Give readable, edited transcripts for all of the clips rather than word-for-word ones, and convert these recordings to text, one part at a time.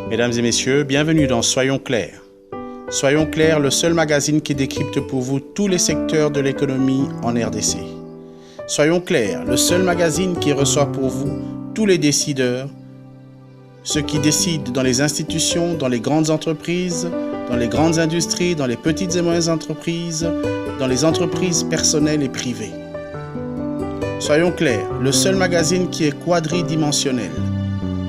Mesdames et messieurs, bienvenue dans Soyons clairs. Soyons clairs, le seul magazine qui décrypte pour vous tous les secteurs de l'économie en RDC. Soyons clairs, le seul magazine qui reçoit pour vous tous les décideurs, ceux qui décident dans les institutions, dans les grandes entreprises, dans les grandes industries, dans les petites et moyennes entreprises, dans les entreprises personnelles et privées. Soyons clairs, le seul magazine qui est quadridimensionnel.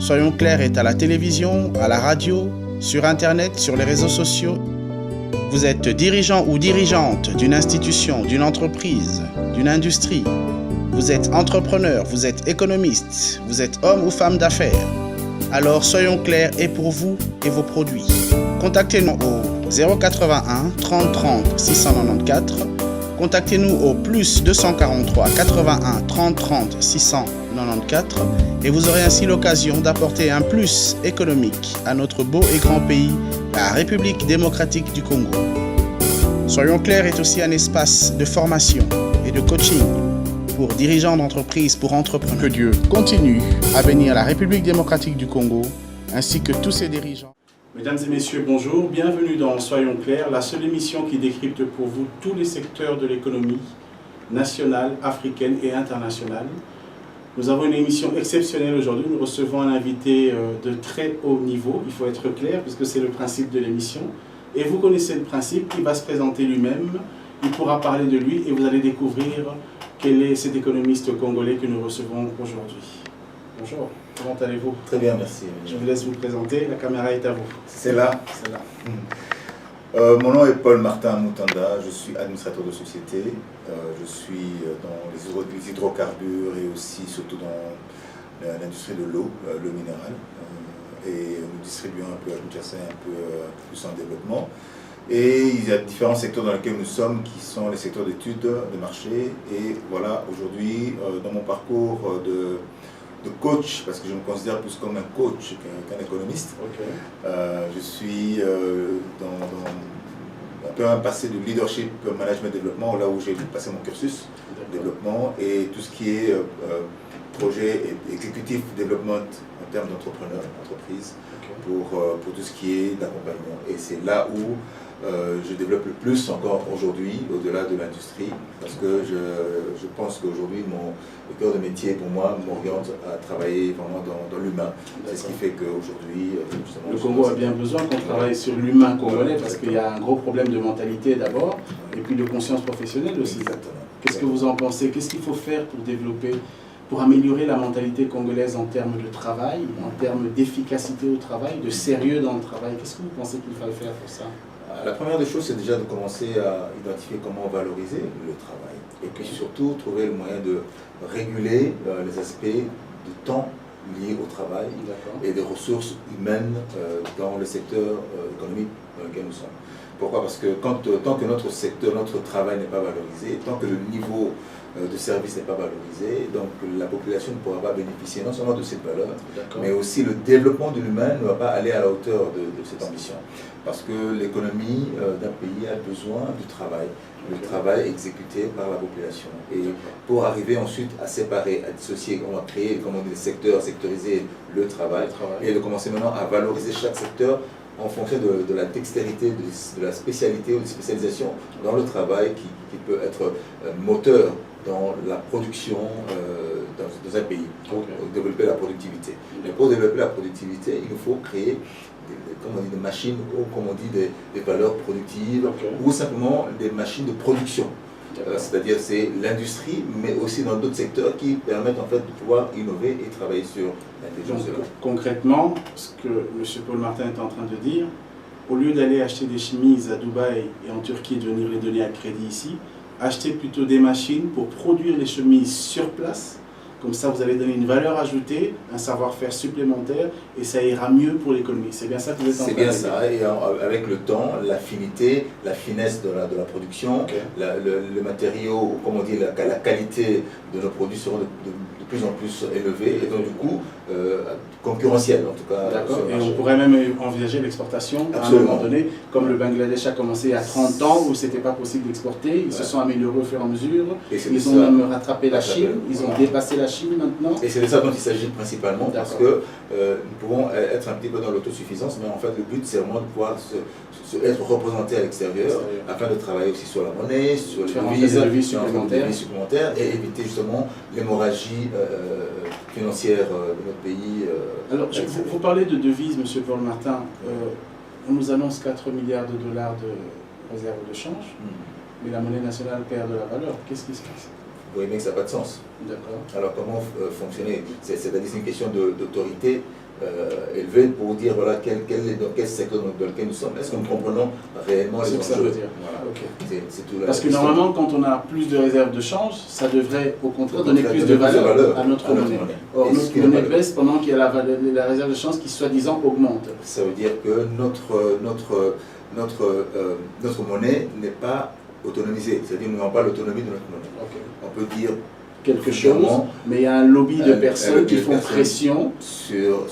Soyons clairs est à la télévision, à la radio, sur Internet, sur les réseaux sociaux. Vous êtes dirigeant ou dirigeante d'une institution, d'une entreprise, d'une industrie. Vous êtes entrepreneur, vous êtes économiste, vous êtes homme ou femme d'affaires. Alors Soyons clairs est pour vous et vos produits. Contactez-nous au 081 30 30 694. Contactez-nous au plus 243 81 30 30 694 et vous aurez ainsi l'occasion d'apporter un plus économique à notre beau et grand pays, la République démocratique du Congo. Soyons clairs est aussi un espace de formation et de coaching pour dirigeants d'entreprise, pour entrepreneurs. Que Dieu continue à bénir la République démocratique du Congo ainsi que tous ses dirigeants. Mesdames et messieurs, bonjour. Bienvenue dans Soyons clairs, la seule émission qui décrypte pour vous tous les secteurs de l'économie nationale, africaine et internationale. Nous avons une émission exceptionnelle aujourd'hui. Nous recevons un invité de très haut niveau, il faut être clair, puisque c'est le principe de l'émission. Et vous connaissez le principe, il va se présenter lui-même, il pourra parler de lui et vous allez découvrir quel est cet économiste congolais que nous recevons aujourd'hui. Bonjour, comment allez-vous? Très bien, merci. Je vous laisse vous présenter, la caméra est à vous. C'est là. Mon nom est Paul Martin Moutanda, je suis administrateur de société. Je suis dans les hydrocarbures et aussi surtout dans l'industrie de l'eau, l'eau minérale. Et nous distribuons un peu à Kinshasa, un peu plus en développement. Et il y a différents secteurs dans lesquels nous sommes qui sont les secteurs d'études, de marché. Et voilà, aujourd'hui, dans mon parcours de coach, parce que je me considère plus comme un coach qu'un économiste. Okay. Je suis dans un peu un passé de leadership, management, développement, là où j'ai passé mon cursus, développement, et tout ce qui est projet exécutif, développement en termes d'entrepreneur, entreprise, okay. pour tout ce qui est d'accompagnement. Et c'est là où je développe le plus encore aujourd'hui, au-delà de l'industrie, parce que je pense qu'aujourd'hui, le cœur de métier pour moi m'oriente à travailler vraiment dans l'humain. C'est ce qui fait qu'aujourd'hui... Le Congo a bien besoin qu'on travaille sur l'humain congolais, parce qu'il y a un gros problème de mentalité d'abord, et puis de conscience professionnelle aussi. Exactement. Qu'est-ce que vous en pensez? Qu'est-ce qu'il faut faire pour développer, pour améliorer la mentalité congolaise en termes de travail, en termes d'efficacité au travail, de sérieux dans le travail? Qu'est-ce que vous pensez qu'il faille faire pour ça? La première des choses, c'est déjà de commencer à identifier comment valoriser le travail. Et puis surtout, trouver le moyen de réguler les aspects de temps liés au travail et des ressources humaines dans le secteur économique dans lequel nous sommes. Pourquoi? Parce que tant que notre secteur, notre travail n'est pas valorisé, tant que le niveau de service n'est pas valorisé, donc la population ne pourra pas bénéficier non seulement de cette valeur, mais aussi le développement de l'humain ne va pas aller à la hauteur de cette ambition. Parce que l'économie d'un pays a besoin du travail, le travail exécuté par la population. Et pour arriver ensuite à séparer, à dissocier, on va créer, comme on dit, des secteurs, sectoriser le travail, et de commencer maintenant à valoriser chaque secteur en fonction de la dextérité, de la spécialité ou de spécialisation dans le travail qui peut être moteur dans la production dans un pays, pour développer la productivité. Mais pour développer la productivité, il nous faut créer des machines, ou comme on dit, des valeurs productives, ou simplement des machines de production. C'est-à-dire c'est l'industrie, mais aussi dans d'autres secteurs qui permettent en fait de pouvoir innover et travailler sur l'intelligence de l'homme. Concrètement, ce que M. Paul Martin est en train de dire, au lieu d'aller acheter des chemises à Dubaï et en Turquie et de venir les donner à crédit ici, achetez plutôt des machines pour produire les chemises sur place. Comme ça, vous allez donner une valeur ajoutée, un savoir-faire supplémentaire, et ça ira mieux pour l'économie. C'est bien ça que vous êtes en train de dire. C'est bien ça, et avec le temps, l'affinité, la finesse de la production, le matériau, comme on dit, la qualité de nos produits seront de plus en plus élevés, et donc du coup, concurrentiels en tout cas. D'accord, et on pourrait même envisager l'exportation à un moment donné, comme le Bangladesh a commencé il y a 30 ans, où ce n'était pas possible d'exporter, ils se sont améliorés au fur et à mesure, ils ont même rattrapé la Chine, ils ont dépassé la Chine maintenant. Et c'est de ça dont il s'agit principalement, parce que nous pouvons être un petit peu dans l'autosuffisance, mais en fait le but c'est vraiment de pouvoir être représenté à l'extérieur afin de travailler aussi sur la monnaie, sur les devises supplémentaires et éviter justement l'hémorragie financière de notre pays. Alors, vous parlez de devises, M. Paul Martin. On nous annonce 4 milliards de dollars de réserve de change, mais la monnaie nationale perd de la valeur. Qu'est-ce qui se passe? Vous voyez bien que ça n'a pas de sens. D'accord. Alors comment fonctionner? C'est-à-dire c'est une question d'autorité élevée pour dire voilà, dans quel secteur dans lequel nous sommes. Est-ce que nous comprenons réellement les enjeux? Ça veut dire. Voilà. Okay. C'est tout parce que normalement, quand on a plus de réserves de change, ça devrait au contraire donner plus de valeur à notre monnaie. Or, notre monnaie baisse pendant qu'il y a la réserve de change qui soi-disant augmente. Ça veut dire que notre monnaie n'est pas autonomisée, c'est-à-dire nous n'avons pas l'autonomie de notre monnaie. Okay. On peut dire quelque chose, mais il y a un lobby de personnes qui font pression sur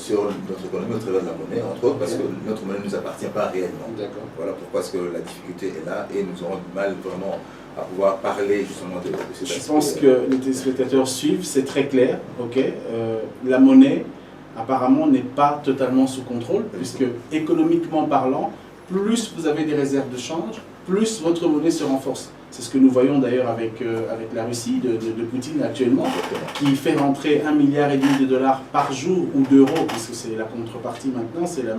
notre économie au travers de la monnaie, entre autres, parce que notre monnaie ne nous appartient pas réellement. Voilà pourquoi est-ce que la difficulté est là et nous aurons du mal vraiment à pouvoir parler justement de ces aspects. Je pense que les téléspectateurs suivent, c'est très clair. La monnaie, apparemment, n'est pas totalement sous contrôle, puisque économiquement parlant, plus vous avez des réserves de change, plus votre monnaie se renforce. C'est ce que nous voyons d'ailleurs avec la Russie de Poutine actuellement, qui fait rentrer 1,5 milliard de dollars par jour ou d'euros, puisque c'est la contrepartie maintenant, c'est la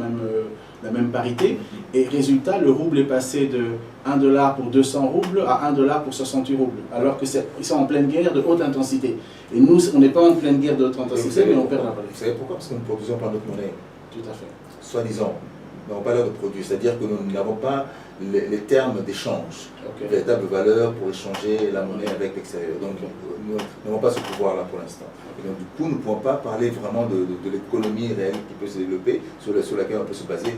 même parité. Et résultat, le rouble est passé de 1 dollar pour 200 roubles à 1 dollar pour 68 roubles, alors qu'ils sont en pleine guerre de haute intensité. Et nous, on n'est pas en pleine guerre de haute intensité, mais on perd la valeur. Vous savez pourquoi? Parce que nous ne produisons pas notre monnaie. Tout à fait. Soi-disant. Nous n'avons pas l'air de produire, c'est-à-dire que nous n'avons pas les termes d'échange, véritable valeur pour échanger la monnaie avec l'extérieur. Donc nous n'avons pas ce pouvoir-là pour l'instant. Et donc du coup, nous ne pouvons pas parler vraiment de l'économie réelle qui peut se développer, sur laquelle on peut se baser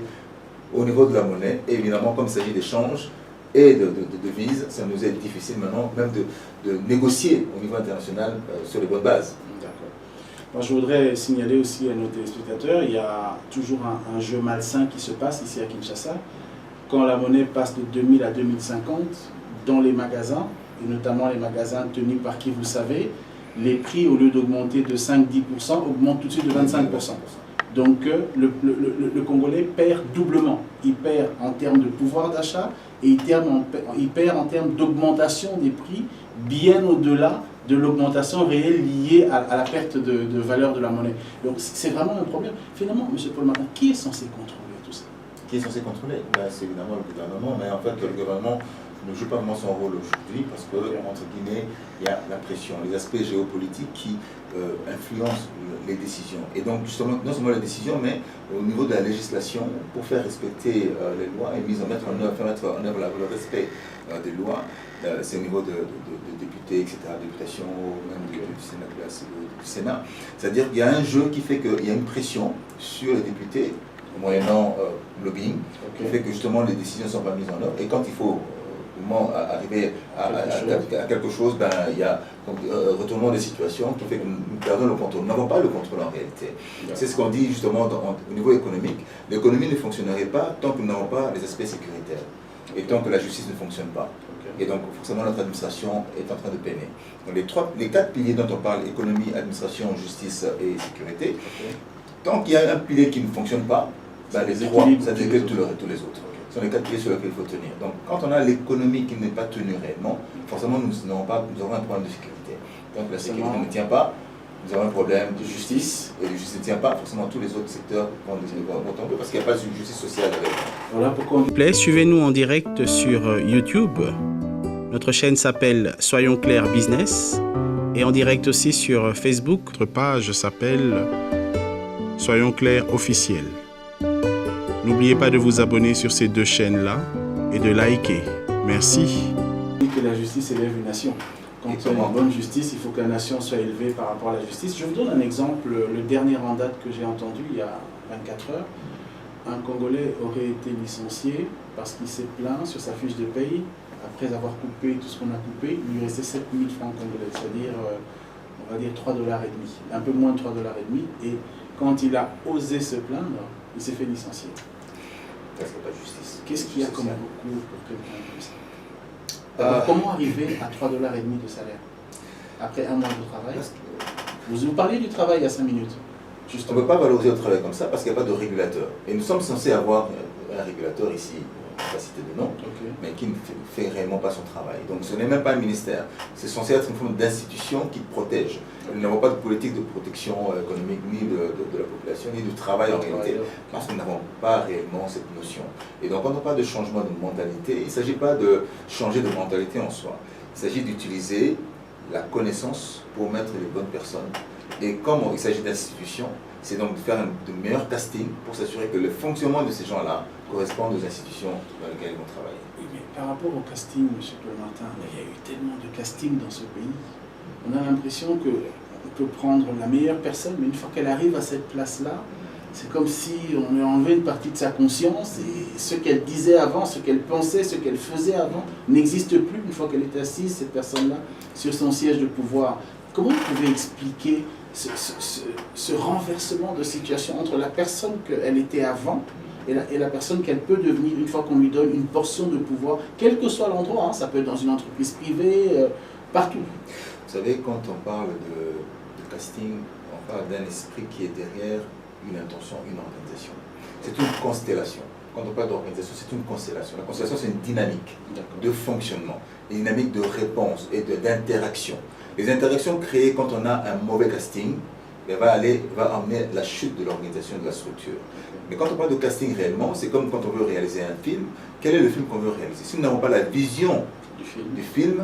au niveau de la monnaie. Et évidemment, comme il s'agit d'échanges et de devises, ça nous est difficile maintenant même de négocier au niveau international sur les bonnes bases. Alors, je voudrais signaler aussi à nos téléspectateurs, il y a toujours un jeu malsain qui se passe ici à Kinshasa. Quand la monnaie passe de 2000 à 2050, dans les magasins, et notamment les magasins tenus par qui vous savez, les prix, au lieu d'augmenter de 5-10%, augmentent tout de suite de 25%. Donc le Congolais perd doublement. Il perd en termes de pouvoir d'achat et il perd en termes d'augmentation des prix bien au-delà de l'augmentation réelle liée à la perte de valeur de la monnaie. Donc c'est vraiment un problème. Finalement, M. Paul Martin, qui est censé contrôler tout ça? Qui est censé contrôler? C'est évidemment le gouvernement, mais en fait le gouvernement ne joue pas vraiment son rôle aujourd'hui parce que, entre guillemets, il y a la pression, les aspects géopolitiques qui influencent les décisions. Et donc, justement, non seulement les décisions, mais au niveau de la législation, pour faire respecter les lois et mettre en œuvre le respect des lois, c'est au niveau de députés, etc., députation, même du Sénat. C'est-à-dire qu'il y a un jeu qui fait qu'il y a une pression sur les députés, moyennant lobbying, qui fait que justement les décisions ne sont pas mises en œuvre. Et quand il faut arriver à quelque chose, il y a un retournement des situations qui fait que nous perdons le contrôle. Nous n'avons pas le contrôle en réalité. C'est ce qu'on dit justement au niveau économique. L'économie ne fonctionnerait pas tant que nous n'avons pas les aspects sécuritaires et tant que la justice ne fonctionne pas. Et donc forcément notre administration est en train de peiner. Donc les 4 piliers dont on parle, économie, administration, justice et sécurité, tant qu'il y a un pilier qui ne fonctionne pas, les 3, ça décline tous les autres. Ce sont les 4 piliers sur lesquels il faut tenir. Donc quand on a l'économie qui n'est pas tenue réellement, forcément nous aurons un problème de sécurité. Donc la sécurité ne tient pas, nous avons un problème de justice, et la justice ne tient pas, forcément tous les autres secteurs vont tomber parce qu'il n'y a pas de justice sociale avec. Voilà pourquoi suivez-nous en direct sur YouTube. Notre chaîne s'appelle Soyons Clairs Business et en direct aussi sur Facebook. Notre page s'appelle Soyons Clairs Officiel. N'oubliez pas de vous abonner sur ces 2 chaînes-là et de liker. Merci. Que la justice élève une nation. Quand il y a une bonne justice, il faut que la nation soit élevée par rapport à la justice. Je vous donne un exemple. Le dernier en date que j'ai entendu, il y a 24 heures, un Congolais aurait été licencié parce qu'il s'est plaint sur sa fiche de paye. Après avoir coupé tout ce qu'on a coupé, il lui restait 7 000 francs congolais, c'est-à-dire, on va dire, 3,5 $, un peu moins de 3,5 $. Et quand il a osé se plaindre, il s'est fait licencier. Parce qu'il n'y a pas de justice. Qu'est-ce qu'il y a comme recours pour quelqu'un comme ça? Comment arriver à 3,5 $ de salaire après un mois de travail? Vous parlez du travail à 5 minutes. On ne peut pas valoriser le travail comme ça parce qu'il n'y a pas de régulateur. Et nous sommes censés avoir un régulateur ici, pas citer de nom, mais qui ne fait réellement pas son travail. Donc ce n'est même pas un ministère. C'est censé être une forme d'institution qui protège. Nous n'avons pas de politique de protection économique ni de la population, ni du travail en réalité, parce que nous n'avons pas réellement cette notion. Et donc quand on parle de changement de mentalité, il ne s'agit pas de changer de mentalité en soi. Il s'agit d'utiliser la connaissance pour mettre les bonnes personnes. Et comme il s'agit d'institutions, c'est donc de faire de meilleurs castings pour s'assurer que le fonctionnement de ces gens-là corresponde aux institutions dans lesquelles ils vont travailler. Oui, mais par rapport au casting, M. Martin, il y a eu tellement de castings dans ce pays. On a l'impression qu'on peut prendre la meilleure personne, mais une fois qu'elle arrive à cette place-là, c'est comme si on lui enlevait une partie de sa conscience et ce qu'elle disait avant, ce qu'elle pensait, ce qu'elle faisait avant n'existe plus une fois qu'elle est assise, cette personne-là, sur son siège de pouvoir. Comment vous pouvez expliquer ce renversement de situation entre la personne qu'elle était avant et la personne qu'elle peut devenir une fois qu'on lui donne une portion de pouvoir, quel que soit l'endroit, hein, ça peut être dans une entreprise privée, partout. Vous savez, quand on parle de casting, on parle d'un esprit qui est derrière une intention, une organisation. C'est une constellation. Quand on parle d'organisation, c'est une constellation. La constellation, c'est une dynamique de fonctionnement, une dynamique de réponse et d'interaction. Les interactions créées quand on a un mauvais casting va amener la chute de l'organisation, de la structure. Mais quand on parle de casting réellement, c'est comme quand on veut réaliser un film. Quel est le film qu'on veut réaliser? Si nous n'avons pas la vision du film,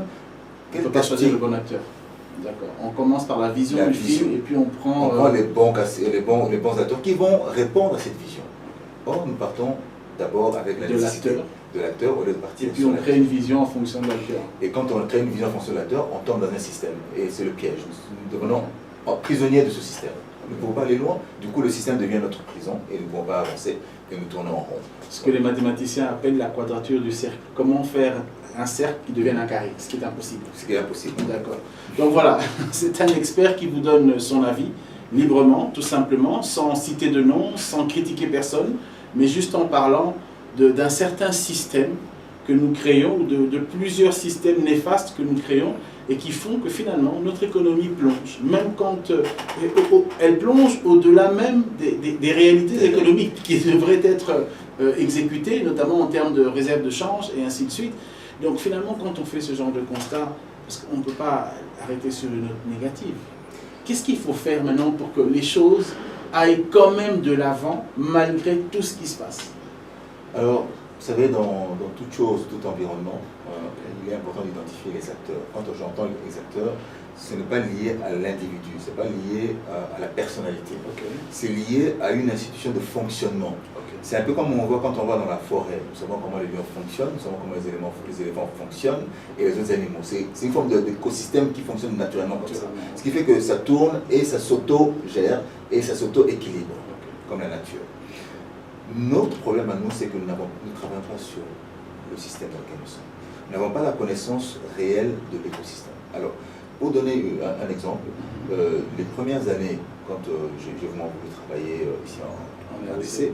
quel casting? On ne peut pas choisir le bon acteur. D'accord. On commence par la vision du film et puis on prend les bons acteurs qui vont répondre à cette vision. Or, nous partons d'abord avec la nécessité de l'acteur au lieu de partir. Et puis on crée une vision en fonction de l'acteur. Et quand on crée une vision en fonction de l'acteur, on tombe dans un système. Et c'est le piège. Nous devenons prisonniers de ce système. Nous ne pouvons pas aller loin. Du coup, le système devient notre prison et nous ne pouvons pas avancer et nous tournons en rond. Ce que les mathématiciens appellent la quadrature du cercle. Comment faire un cercle qui devienne un carré, ce qui est impossible. Ce qui est impossible. D'accord. Donc voilà, c'est un expert qui vous donne son avis librement, tout simplement, sans citer de nom, sans critiquer personne, mais juste en parlant d'un certain système que nous créons, ou de plusieurs systèmes néfastes que nous créons, et qui font que finalement notre économie plonge, même quand elle plonge au-delà même des réalités économiques qui devraient être exécutées, notamment en termes de réserve de change et ainsi de suite. Donc finalement, quand on fait ce genre de constat, parce qu'on ne peut pas arrêter sur une note négative, qu'est-ce qu'il faut faire maintenant pour que les choses aillent quand même de l'avant, malgré tout ce qui se passe? Alors, vous savez, dans toute chose, tout environnement, il est important d'identifier les acteurs. Quand j'entends les acteurs, ce n'est pas lié à l'individu, ce n'est pas lié à la personnalité. C'est lié à une institution de fonctionnement. C'est un peu comme on voit quand on va dans la forêt. Nous savons comment les lions fonctionnent, nous savons comment les éléphants fonctionnent et les autres animaux. C'est une forme d'écosystème qui fonctionne naturellement comme ça. Ce qui fait que ça tourne et ça s'auto-gère et ça s'auto-équilibre, comme la nature. Notre problème à nous, c'est que nous ne travaillons pas sur le système dans lequel nous sommes. Nous n'avons pas la connaissance réelle de l'écosystème. Alors, pour donner un exemple, les premières années, quand j'ai vraiment voulu travailler ici en RDC,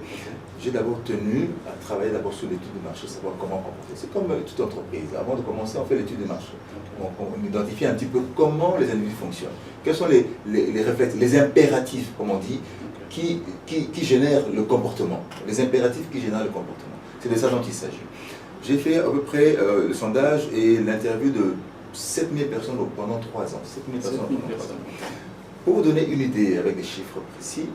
j'ai d'abord tenu à travailler d'abord sur l'étude de marché, savoir comment comporter. C'est comme toute entreprise. Avant de commencer, on fait l'étude de marché. On identifie un petit peu comment les individus fonctionnent. Quels sont les réflexes, les impératifs, comme on dit, qui génèrent le comportement. Les impératifs qui génèrent le comportement. C'est de ça dont il s'agit. J'ai fait à peu près le sondage et l'interview de 7000 personnes pendant 3 ans. 7000 personnes pendant 3 ans. Pour vous donner une idée avec des chiffres précis,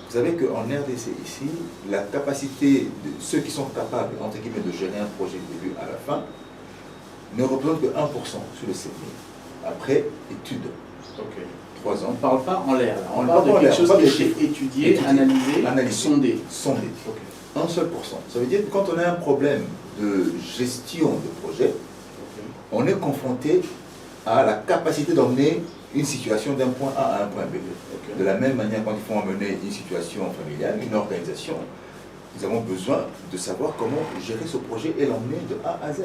vous savez qu'en RDC ici, la capacité de ceux qui sont capables, entre guillemets, de gérer un projet du début à la fin, ne représente que 1% sur les 7000. Après, étude. 3 ans. On ne parle pas en l'air, on parle de quelque chose qui a été étudié, analysé, sondé. Un seul pourcent. Ça veut dire que quand on a un problème de gestion de projet, on est confronté à la capacité d'emmener une situation d'un point A à un point B. De la même manière, quand il faut emmener une situation familiale, une organisation, nous avons besoin de savoir comment gérer ce projet et l'emmener de A à Z.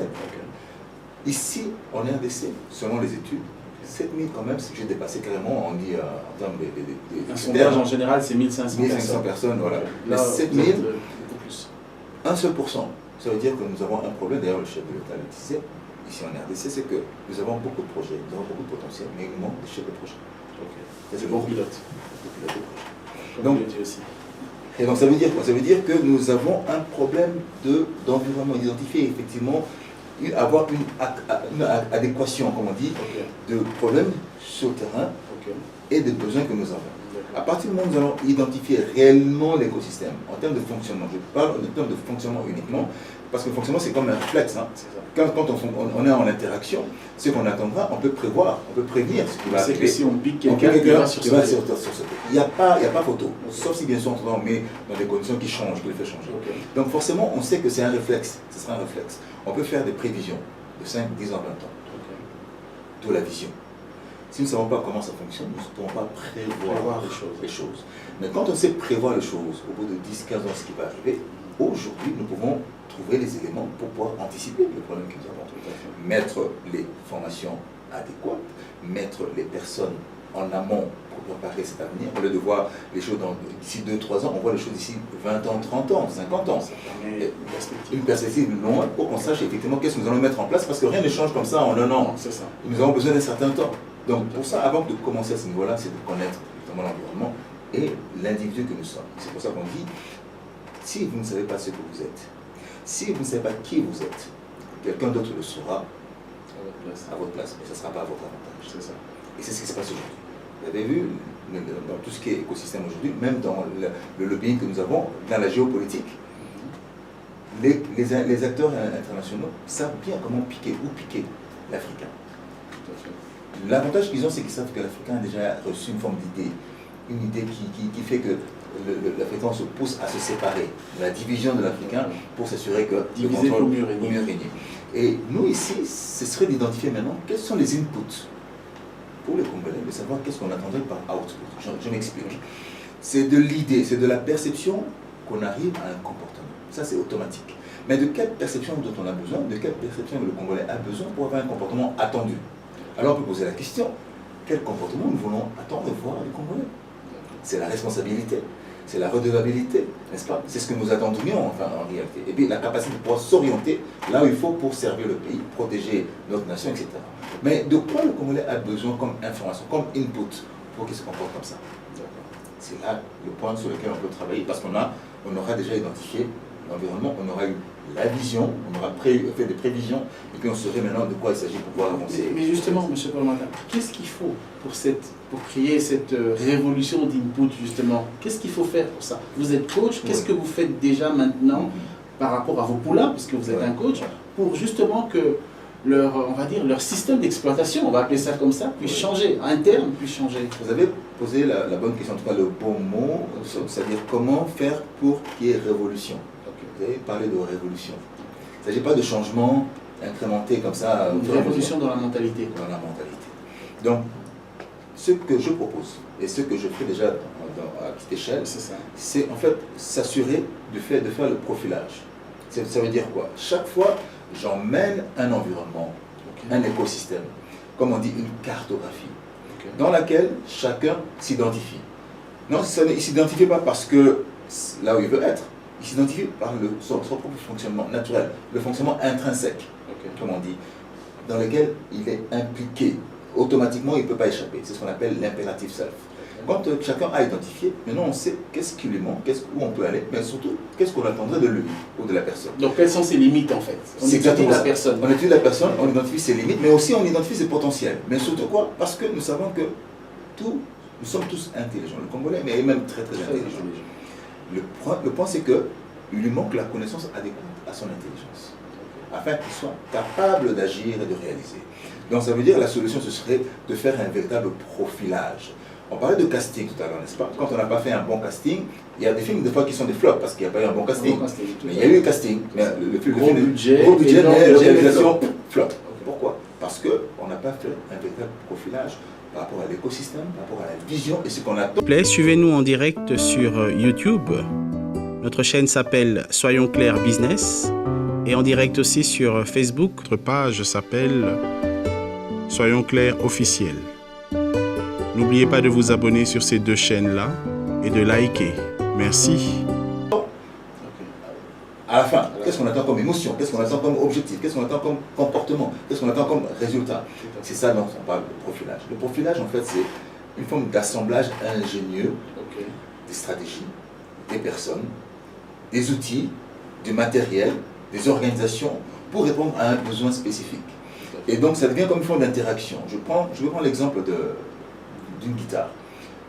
Ici, en RDC, selon les études, 7000 quand même, c'est que j'ai dépassé carrément, on dit en termes de... Un sondage en général, c'est 1500 personnes, voilà. Mais 7000, un seul pourcent. Ça veut dire que nous avons un problème, d'ailleurs le chef de l'État le disait, ici en RDC, c'est que nous avons beaucoup de projets, nous avons beaucoup de potentiel, mais il manque des chefs de projet. C'est bon pilote. Donc, et donc ça veut dire quoi? Ça veut dire que nous avons un problème d'environnement identifié, effectivement, avoir une adéquation, comme on dit, de problèmes sur le terrain et des besoins que nous avons. À partir du moment où nous allons identifier réellement l'écosystème, en termes de fonctionnement, je parle en termes de fonctionnement uniquement, parce que le fonctionnement c'est comme un réflexe. Hein. Quand on est en interaction, ce qu'on attendra, on peut prévoir, on peut prévenir ce qui va arriver. C'est que si on pique quelqu'un qui va sur ce il n'y a pas photo, sauf si bien sûr on met dans des conditions qui changent, qui le fait changer. Donc forcément, on sait que c'est un réflexe, ce sera un réflexe. On peut faire des prévisions de 5, 10 ans, 20 ans. D'où la vision. Si nous ne savons pas comment ça fonctionne, nous ne pourrons pas prévoir les choses. Mais quand on sait prévoir les choses, au bout de 10-15 ans, ce qui va arriver, aujourd'hui, nous pouvons trouver les éléments pour pouvoir anticiper le problème que nous avons. Mettre les formations adéquates, mettre les personnes en amont pour préparer cet avenir, au lieu de voir les choses d'ici 2-3 ans, on voit les choses d'ici 20 ans, 30 ans, 50 ans. Une perspective longue pour qu'on sache effectivement qu'est-ce que nous allons mettre en place, parce que rien ne change comme ça en un an. Nous avons besoin d'un certain temps. Donc pour ça, avant de commencer à ce niveau-là, c'est de connaître justement l'environnement et l'individu que nous sommes. C'est pour ça qu'on dit, si vous ne savez pas ce que vous êtes, si vous ne savez pas qui vous êtes, quelqu'un d'autre le saura à votre place, mais ce ne sera pas à votre avantage. C'est ça. Et c'est ce qui se passe aujourd'hui. Vous avez vu, dans tout ce qui est écosystème aujourd'hui, même dans le lobbying que nous avons, dans la géopolitique, les acteurs internationaux savent bien comment piquer, où piquer l'Africain. L'avantage qu'ils ont, c'est qu'ils savent que l'Africain a déjà reçu une forme d'idée, une idée qui fait que l'Africain se pousse à se séparer de la division de l'Africain pour s'assurer que le contrôle pour mieux régner. Et nous ici, ce serait d'identifier maintenant quels sont les inputs pour les Congolais, de savoir qu'est-ce qu'on attendrait par output. Je m'explique. C'est de l'idée, c'est de la perception qu'on arrive à un comportement. Ça, c'est automatique. Mais de quelle perception dont on a besoin, de quelle perception le Congolais a besoin pour avoir un comportement attendu? Alors on peut poser la question, quel comportement nous voulons attendre de voir du Congolais? C'est la responsabilité, c'est la redevabilité, n'est-ce pas? C'est ce que nous attendrions enfin, en réalité. Et puis la capacité de pouvoir s'orienter là où il faut pour servir le pays, protéger notre nation, etc. Mais de quoi le Congolais a besoin comme information, comme input pour qu'il se comporte comme ça? C'est là le point sur lequel on peut travailler parce qu'on aura déjà identifié l'environnement, on aura eu la vision, on aura fait des prévisions, et puis on saurait maintenant de quoi il s'agit pour pouvoir avancer. Mais justement, M. Palomata, qu'est-ce qu'il faut pour créer cette révolution d'input, justement? Qu'est-ce qu'il faut faire pour ça? Vous êtes coach, qu'est-ce que vous faites déjà maintenant par rapport à vos poulains, puisque vous êtes un coach, pour justement que on va dire, leur système d'exploitation, on va appeler ça comme ça, puisse changer, interne puisse changer? Vous avez posé la bonne question, en tout cas le bon mot, c'est-à-dire comment faire pour qu'il y ait révolution. Vous avez parlé de révolution. Il ne s'agit pas de changement incrémenté comme ça. Une révolution dans la mentalité. Dans la mentalité. Donc, ce que je propose, et ce que je fais déjà à petite échelle, c'est en fait s'assurer de faire le profilage. Ça veut dire quoi? Chaque fois, j'emmène un environnement, un écosystème, comme on dit, une cartographie, dans laquelle chacun s'identifie. Non, il ne s'identifie pas parce que là où il veut être, il s'identifie par son propre fonctionnement naturel, le fonctionnement intrinsèque, comme on dit, dans lequel il est impliqué. Automatiquement, il ne peut pas échapper. C'est ce qu'on appelle l'impératif self. Quand chacun a identifié, maintenant on sait qu'est-ce qui lui manque, où on peut aller, mais surtout qu'est-ce qu'on attendrait de lui ou de la personne. Donc quelles sont ses limites en fait? On étudie la personne. On étudie la personne, on identifie ses limites, mais aussi on identifie ses potentiels. Mais surtout quoi? Parce que nous savons que nous sommes tous intelligents. Le Congolais, mais même très intelligent. Le point c'est qu'il lui manque la connaissance adéquate à son intelligence, afin qu'il soit capable d'agir et de réaliser. Donc ça veut dire que la solution ce serait de faire un véritable profilage. On parlait de casting tout à l'heure, n'est-ce pas? Quand on n'a pas fait un bon casting, il y a des films des fois qui sont des flops parce qu'il n'y a pas eu un bon casting. Mais il y a eu un casting, mais le film gros budget, mais réalisation flop. Pourquoi? Parce qu'on n'a pas fait un véritable profilage par rapport à l'écosystème, par rapport à la vision et ce qu'on attend. Suivez-nous en direct sur YouTube. Notre chaîne s'appelle Soyons Clairs Business et en direct aussi sur Facebook. Notre page s'appelle Soyons Clairs Officiel. N'oubliez pas de vous abonner sur ces deux chaînes-là et de liker. Merci. À la fin, qu'est-ce qu'on attend comme émotion? Qu'est-ce qu'on attend comme objectif? Qu'est-ce qu'on attend comme comportement? Qu'est-ce qu'on attend comme résultat? C'est ça dont on parle de profilage. Le profilage, en fait, c'est une forme d'assemblage ingénieux des stratégies, des personnes, des outils, du matériel, des organisations pour répondre à un besoin spécifique. Et donc ça devient comme une forme d'interaction. Je vais prendre l'exemple d'une guitare.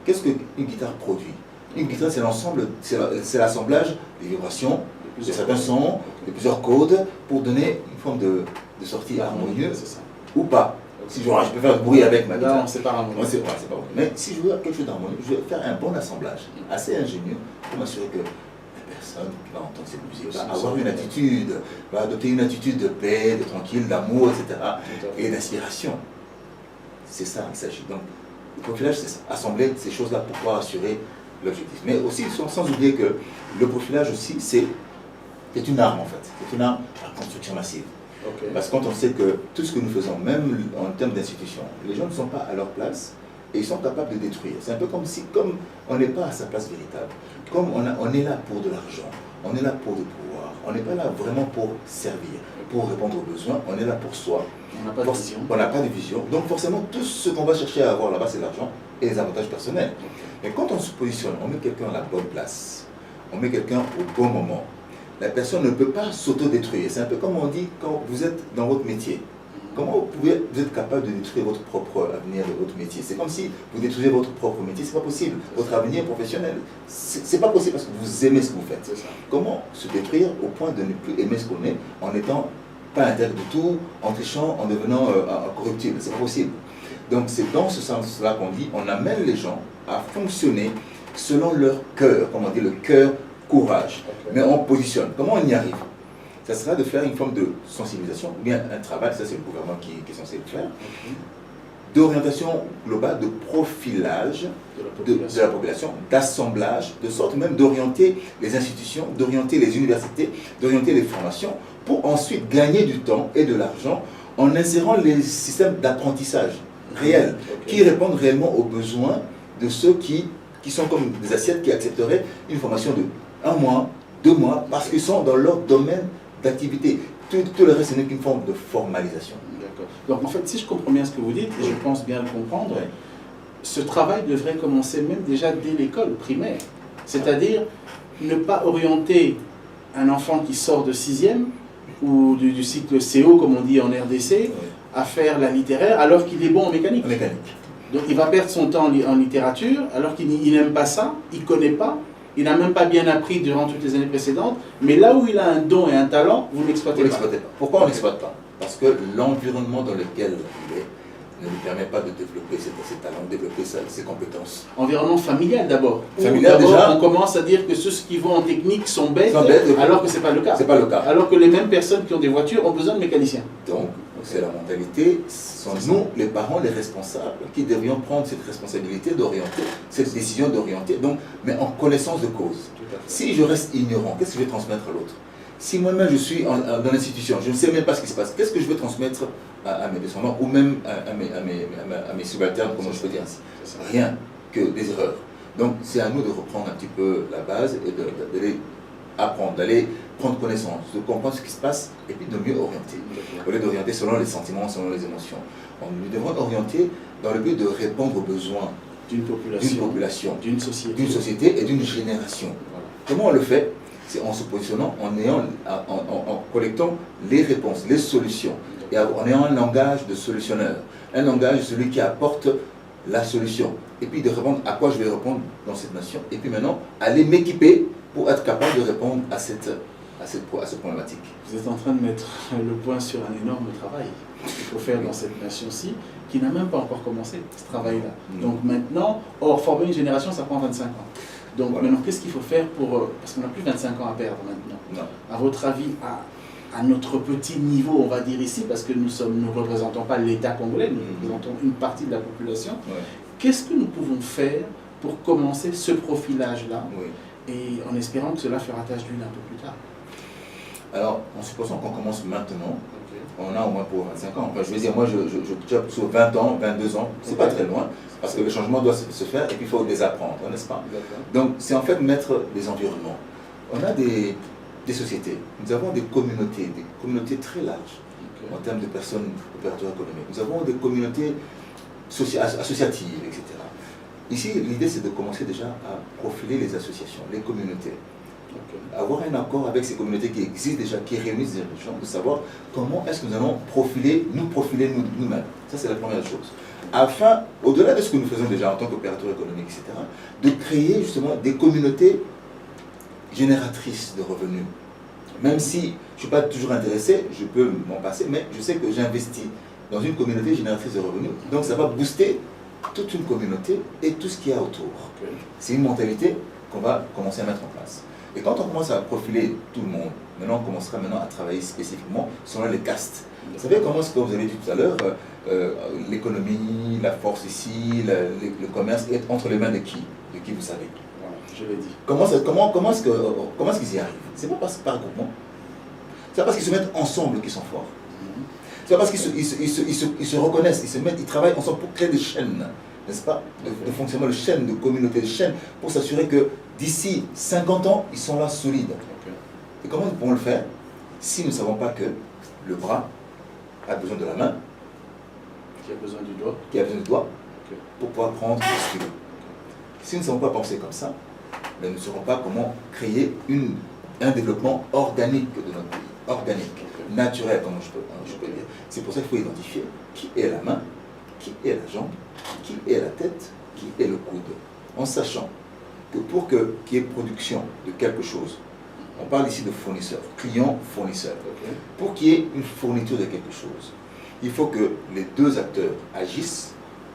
Qu'est-ce qu'une guitare produit? Une guitare, c'est l'ensemble, c'est l'assemblage des vibrations, de certains sons, de plusieurs codes, pour donner une forme de sortie harmonieuse, ou pas. Si je peux faire du bruit avec ma guitare. Non, c'est pas harmonieux. C'est pas harmonieux. Mais si je veux quelque chose d'harmonieux, je vais faire un bon assemblage, assez ingénieux, pour m'assurer que la personne qui va entendre cette musique va avoir une attitude, va adopter une attitude de paix, de tranquille, d'amour, etc. et d'inspiration. C'est ça il s'agit. Donc, le profilage, c'est ça. Assembler ces choses-là pour pouvoir assurer l'objectif. Mais aussi, sans oublier que le profilage aussi, c'est une arme en fait. C'est une arme à construction massive. Parce que quand on sait que tout ce que nous faisons, même en termes d'institutions, les gens ne sont pas à leur place et ils sont capables de détruire. C'est un peu comme on n'est pas à sa place véritable. Comme on est là pour de l'argent, on est là pour du pouvoir, on n'est pas là vraiment pour servir, pour répondre aux besoins, on est là pour soi. On n'a pas de vision. On n'a pas de vision. Donc forcément, tout ce qu'on va chercher à avoir là-bas, c'est l'argent et les avantages personnels. Mais quand on se positionne, on met quelqu'un à la bonne place, on met quelqu'un au bon moment, la personne ne peut pas s'auto-détruire. C'est un peu comme on dit quand vous êtes dans votre métier. Comment vous êtes capable de détruire votre propre avenir de votre métier? C'est comme si vous détruisez votre propre métier, c'est pas possible. Votre avenir professionnel, c'est pas possible parce que vous aimez ce que vous faites. Comment se détruire au point de ne plus aimer ce qu'on est en n'étant pas intègre du tout, en trichant, en devenant corruptible? C'est pas possible. Donc c'est dans ce sens-là qu'on dit, on amène les gens à fonctionner selon leur cœur, comme on dit le cœur courage, mais on positionne. Comment on y arrive? Ça sera de faire une forme de sensibilisation, ou bien un travail, ça c'est le gouvernement qui est censé le faire, d'orientation globale, de profilage de la population, d'assemblage, de sorte même d'orienter les institutions, d'orienter les universités, d'orienter les formations, pour ensuite gagner du temps et de l'argent en insérant les systèmes d'apprentissage réels, qui répondent réellement aux besoins de ceux qui sont comme des assiettes qui accepteraient une formation de 1 mois, 2 mois, parce qu'ils sont dans leur domaine d'activité. Tout le reste, ce n'est qu'une forme de formalisation. D'accord. Donc en fait, si je comprends bien ce que vous dites, et je pense bien le comprendre, ce travail devrait commencer même déjà dès l'école primaire. C'est-à-dire ne pas orienter un enfant qui sort de 6e ou du cycle CO, comme on dit en RDC, à faire la littéraire alors qu'il est bon en mécanique. Donc il va perdre son temps en littérature alors qu'il n'aime pas ça, il ne connaît pas. Il n'a même pas bien appris durant toutes les années précédentes, mais là où il a un don et un talent, vous ne l'exploitez pas. Pourquoi on ne l'exploite pas? Parce que l'environnement dans lequel il est ne lui permet pas de développer ses talents, de développer ses compétences. Environnement familial d'abord. Familial déjà. On commence à dire que ceux qui vont en technique sont bêtes, alors que ce n'est pas le cas. C'est pas le cas. Alors que les mêmes personnes qui ont des voitures ont besoin de mécaniciens. Donc, c'est la mentalité, ce sont nous, les parents, les responsables, qui devrions prendre cette responsabilité d'orienter, cette décision d'orienter, donc, mais en connaissance de cause. Si je reste ignorant, qu'est-ce que je vais transmettre à l'autre? Si moi-même je suis dans l'institution, je ne sais même pas ce qui se passe, qu'est-ce que je vais transmettre à mes descendants, ou même à mes subalternes, comment je peux dire ainsi? Rien que des erreurs. Donc, c'est à nous de reprendre un petit peu la base et d'aller apprendre, d'aller prendre connaissance, de comprendre ce qui se passe et puis de mieux orienter. Au lieu d'orienter selon les sentiments, selon les émotions. Nous devons orienter dans le but de répondre aux besoins d'une population, d'une société et d'une génération. Voilà. Comment on le fait? C'est en se positionnant, en collectant les réponses, les solutions, et en ayant un langage de solutionneur, un langage de celui qui apporte la solution, et puis de répondre à quoi je vais répondre dans cette nation, et puis maintenant aller m'équiper pour être capable de répondre à cette problématique. Vous êtes en train de mettre le point sur un énorme travail qu'il faut faire dans cette nation-ci, qui n'a même pas encore commencé, ce travail-là. Donc maintenant, former une génération, ça prend 25 ans. Donc maintenant, qu'est-ce qu'il faut faire pour... Parce qu'on n'a plus 25 ans à perdre maintenant. À votre avis, à notre petit niveau, on va dire ici, parce que nous ne représentons pas l'État congolais, nous représentons une partie de la population, qu'est-ce que nous pouvons faire pour commencer ce profilage-là, et en espérant que cela fera tâche d'huile un peu plus tard? Alors, en supposant qu'on commence maintenant, on a au moins pour 25 ans. Enfin, je veux dire, moi, je sur 20 ans, 22 ans, c'est pas très loin, parce que le changement doit se faire et puis il faut les apprendre, n'est-ce pas? Donc, c'est en fait mettre des environnements. On a des sociétés, nous avons des communautés très larges en termes de personnes opérateurs économiques. Nous avons des communautés associatives, etc. Ici, l'idée, c'est de commencer déjà à profiler les associations, les communautés. Avoir un accord avec ces communautés qui existent déjà, qui réunissent des gens, de savoir comment est-ce que nous allons nous profiler nous-mêmes. Ça, c'est la première chose. Afin, au-delà de ce que nous faisons déjà en tant qu'opérateurs économiques, etc., de créer justement des communautés génératrices de revenus. Même si je ne suis pas toujours intéressé, je peux m'en passer, mais je sais que j'investis dans une communauté génératrice de revenus. Donc ça va booster toute une communauté et tout ce qu'il y a autour. C'est une mentalité qu'on va commencer à mettre en place. Et quand on commence à profiler tout le monde, maintenant on commencera à travailler spécifiquement sur les castes. Vous savez comment, ce que vous avez dit tout à l'heure, l'économie, la force ici, le commerce est entre les mains de qui vous savez. Voilà, je l'ai dit. Comment est-ce qu'ils y arrivent? C'est pas par groupement. C'est pas parce qu'ils se mettent ensemble qu'ils sont forts. C'est pas parce qu'ils se reconnaissent, ils travaillent ensemble pour créer des chaînes, n'est-ce pas, de fonctionnement, de chaînes, de communautés, de chaînes, pour s'assurer que d'ici 50 ans, ils sont là solides. Et comment nous pouvons le faire si nous ne savons pas que le bras a besoin de la main, qui a besoin du doigt, pour pouvoir prendre le stylo. Si nous ne savons pas penser comme ça, ben nous ne saurons pas comment créer un développement organique de notre pays, organique, naturel, comme je peux dire. C'est pour ça qu'il faut identifier qui est la main, qui est la jambe, qui est la tête, qui est le coude, en sachant que pour qu'il y ait production de quelque chose, on parle ici de fournisseur, client-fournisseur. Pour qu'il y ait une fourniture de quelque chose, il faut que les deux acteurs agissent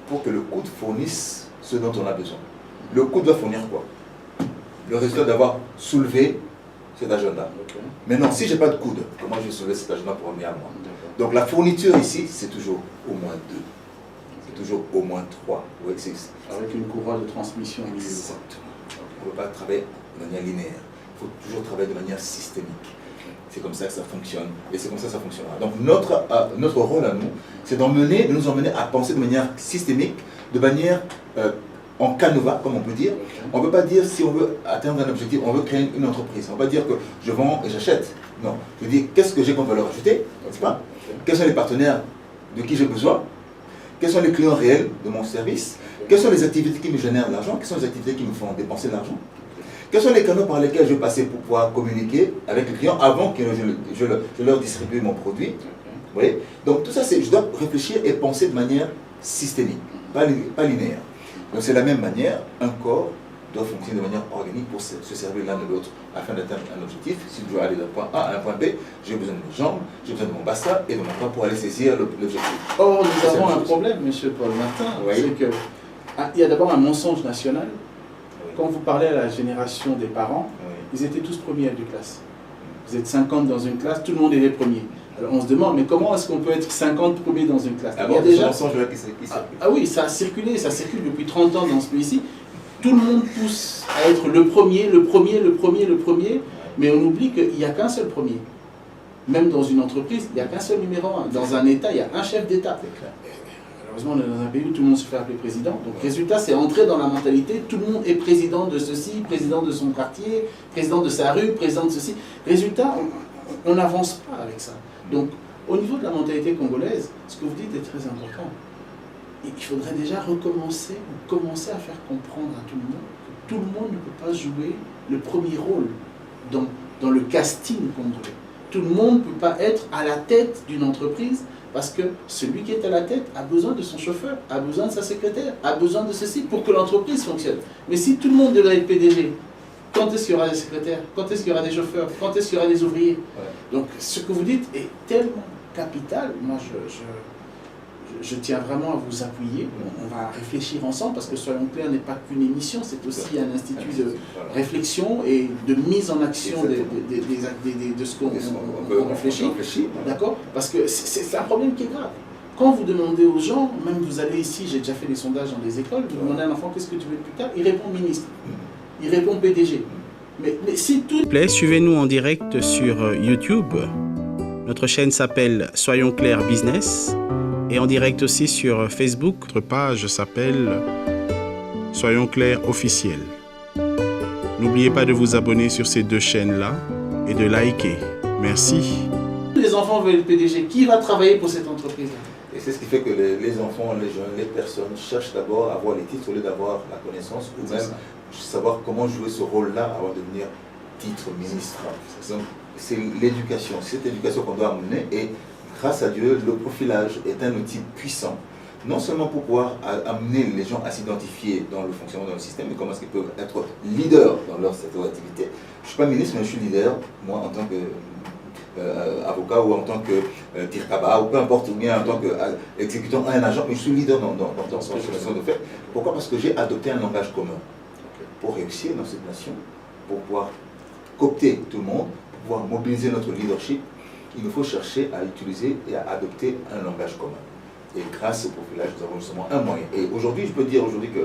pour que le coude fournisse ce dont on a besoin. Le coude va fournir quoi? Le résultat d'avoir soulevé cet agenda. Maintenant, si je n'ai pas de coude, comment je vais soulever cet agenda pour revenir à moi? Donc la fourniture ici, c'est toujours au moins 2. C'est toujours au moins 3. Ouais, avec une courroie de transmission. Exactement. On ne peut pas travailler de manière linéaire. Il faut toujours travailler de manière systémique. C'est comme ça que ça fonctionne. Et c'est comme ça que ça fonctionnera. Donc notre rôle à nous, c'est de nous emmener à penser de manière systémique, de manière en canevas, comme on peut dire. On ne peut pas dire si on veut atteindre un objectif, on veut créer une entreprise. On ne peut pas dire que je vends et j'achète. Non. Je dis qu'est-ce que j'ai comme valeur ajoutée, n'est-ce pas? Quels sont les partenaires de qui j'ai besoin? Quels sont les clients réels de mon service? Quelles sont les activités qui me génèrent de l'argent? Quelles sont les activités qui me font dépenser de l'argent? Quels sont les canaux par lesquels je vais passer pour pouvoir communiquer avec les clients avant que je leur distribue mon produit? Vous voyez? Donc tout ça, je dois réfléchir et penser de manière systémique, pas linéaire. Donc c'est de la même manière, un corps doit fonctionner de manière organique pour se servir l'un de l'autre afin d'atteindre un objectif. Si je dois aller d'un point A à un point B, j'ai besoin de mes jambes, j'ai besoin de mon bassin et de mon bras pour aller saisir l'objectif. Or, nous avons un problème, M. Paul Martin, c'est qu'il y a d'abord un mensonge national. Quand vous parlez à la génération des parents, ils étaient tous premiers de classe. Vous êtes 50 dans une classe, tout le monde est les premiers. Alors on se demande, mais comment est-ce qu'on peut être 50 premiers dans une classe? Il y a déjà oui, ça a circulé, ça circule depuis 30 ans dans ce pays-ci. Tout le monde pousse à être le premier, mais on oublie qu'il n'y a qu'un seul premier. Même dans une entreprise, il n'y a qu'un seul numéro 1. Dans un État, il y a un chef d'État. Malheureusement, on est dans un pays où tout le monde se fait appeler président. Donc, résultat, c'est entrer dans la mentalité, tout le monde est président de ceci, président de son quartier, président de sa rue, président de ceci. Résultat, on n'avance pas avec ça. Donc, au niveau de la mentalité congolaise, ce que vous dites est très important. Il faudrait déjà commencer à faire comprendre à tout le monde que tout le monde ne peut pas jouer le premier rôle dans le casting congolais. Tout le monde ne peut pas être à la tête d'une entreprise parce que celui qui est à la tête a besoin de son chauffeur, a besoin de sa secrétaire, a besoin de ceci pour que l'entreprise fonctionne. Mais si tout le monde devrait être PDG, quand est-ce qu'il y aura des secrétaires? Quand est-ce qu'il y aura des chauffeurs? Quand est-ce qu'il y aura des ouvriers? Donc ce que vous dites est tellement capital. Moi, je tiens vraiment à vous appuyer. On va réfléchir ensemble parce que Soyons Clairs n'est pas qu'une émission, c'est aussi un institut de réflexion et de mise en action de ce qu'on réfléchit. D'accord? Parce que c'est un problème qui est grave. Quand vous demandez aux gens, même vous allez ici, j'ai déjà fait des sondages dans des écoles, vous demandez à un enfant qu'est-ce que tu veux plus tard, il répond ministre, il répond PDG. Mais si tout... S'il vous plaît, suivez-nous en direct sur YouTube. Notre chaîne s'appelle Soyons Clairs Business. Et en direct aussi sur Facebook. Notre page s'appelle Soyons Clairs Officiel. N'oubliez pas de vous abonner sur ces deux chaînes-là et de liker. Merci. Les enfants veulent le PDG. Qui va travailler pour cette entreprise-là? c'est ce qui fait que les enfants, les jeunes, les personnes cherchent d'abord à avoir les titres au lieu d'avoir la connaissance ou même savoir comment jouer ce rôle-là avant de devenir titre, ministre. Donc c'est l'éducation, c'est cette éducation qu'on doit amener et grâce à Dieu, le profilage est un outil puissant, non seulement pour pouvoir amener les gens à s'identifier dans le fonctionnement de notre système, mais comment est-ce qu'ils peuvent être leaders dans leur secteur d'activité. Je ne suis pas ministre, mais je suis leader, moi en tant que avocat ou en tant que tirkaba ou peu importe, ou bien en tant qu'exécutant un agent, mais je suis leader dans cette façon de faire. Pourquoi? Parce que j'ai adopté un langage commun pour réussir dans cette nation, pour pouvoir coopter tout le monde, pour pouvoir mobiliser notre leadership. Il nous faut chercher à utiliser et à adopter un langage commun. Et grâce au profilage, nous avons justement un moyen. Et aujourd'hui, je peux dire aujourd'hui que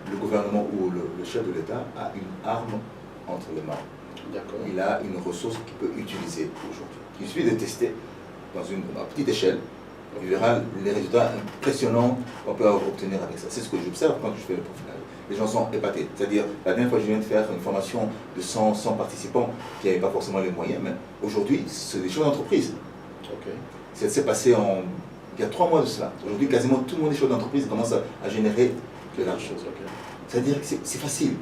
le gouvernement ou le chef de l'État a une arme entre les mains. Il a une ressource qu'il peut utiliser aujourd'hui. Il suffit de tester à petite échelle. Il verra les résultats impressionnants qu'on peut obtenir avec ça. C'est ce que j'observe quand je fais le profilage. Les gens sont épatés. C'est-à-dire, la dernière fois, je viens de faire une formation de 100 participants qui n'avaient pas forcément les moyens, mais aujourd'hui, c'est des choses d'entreprise. Ça s'est passé il y a 3 mois de cela. Aujourd'hui, quasiment tout le monde des choses d'entreprise commence à générer de l'argent. C'est-à-dire que c'est facile.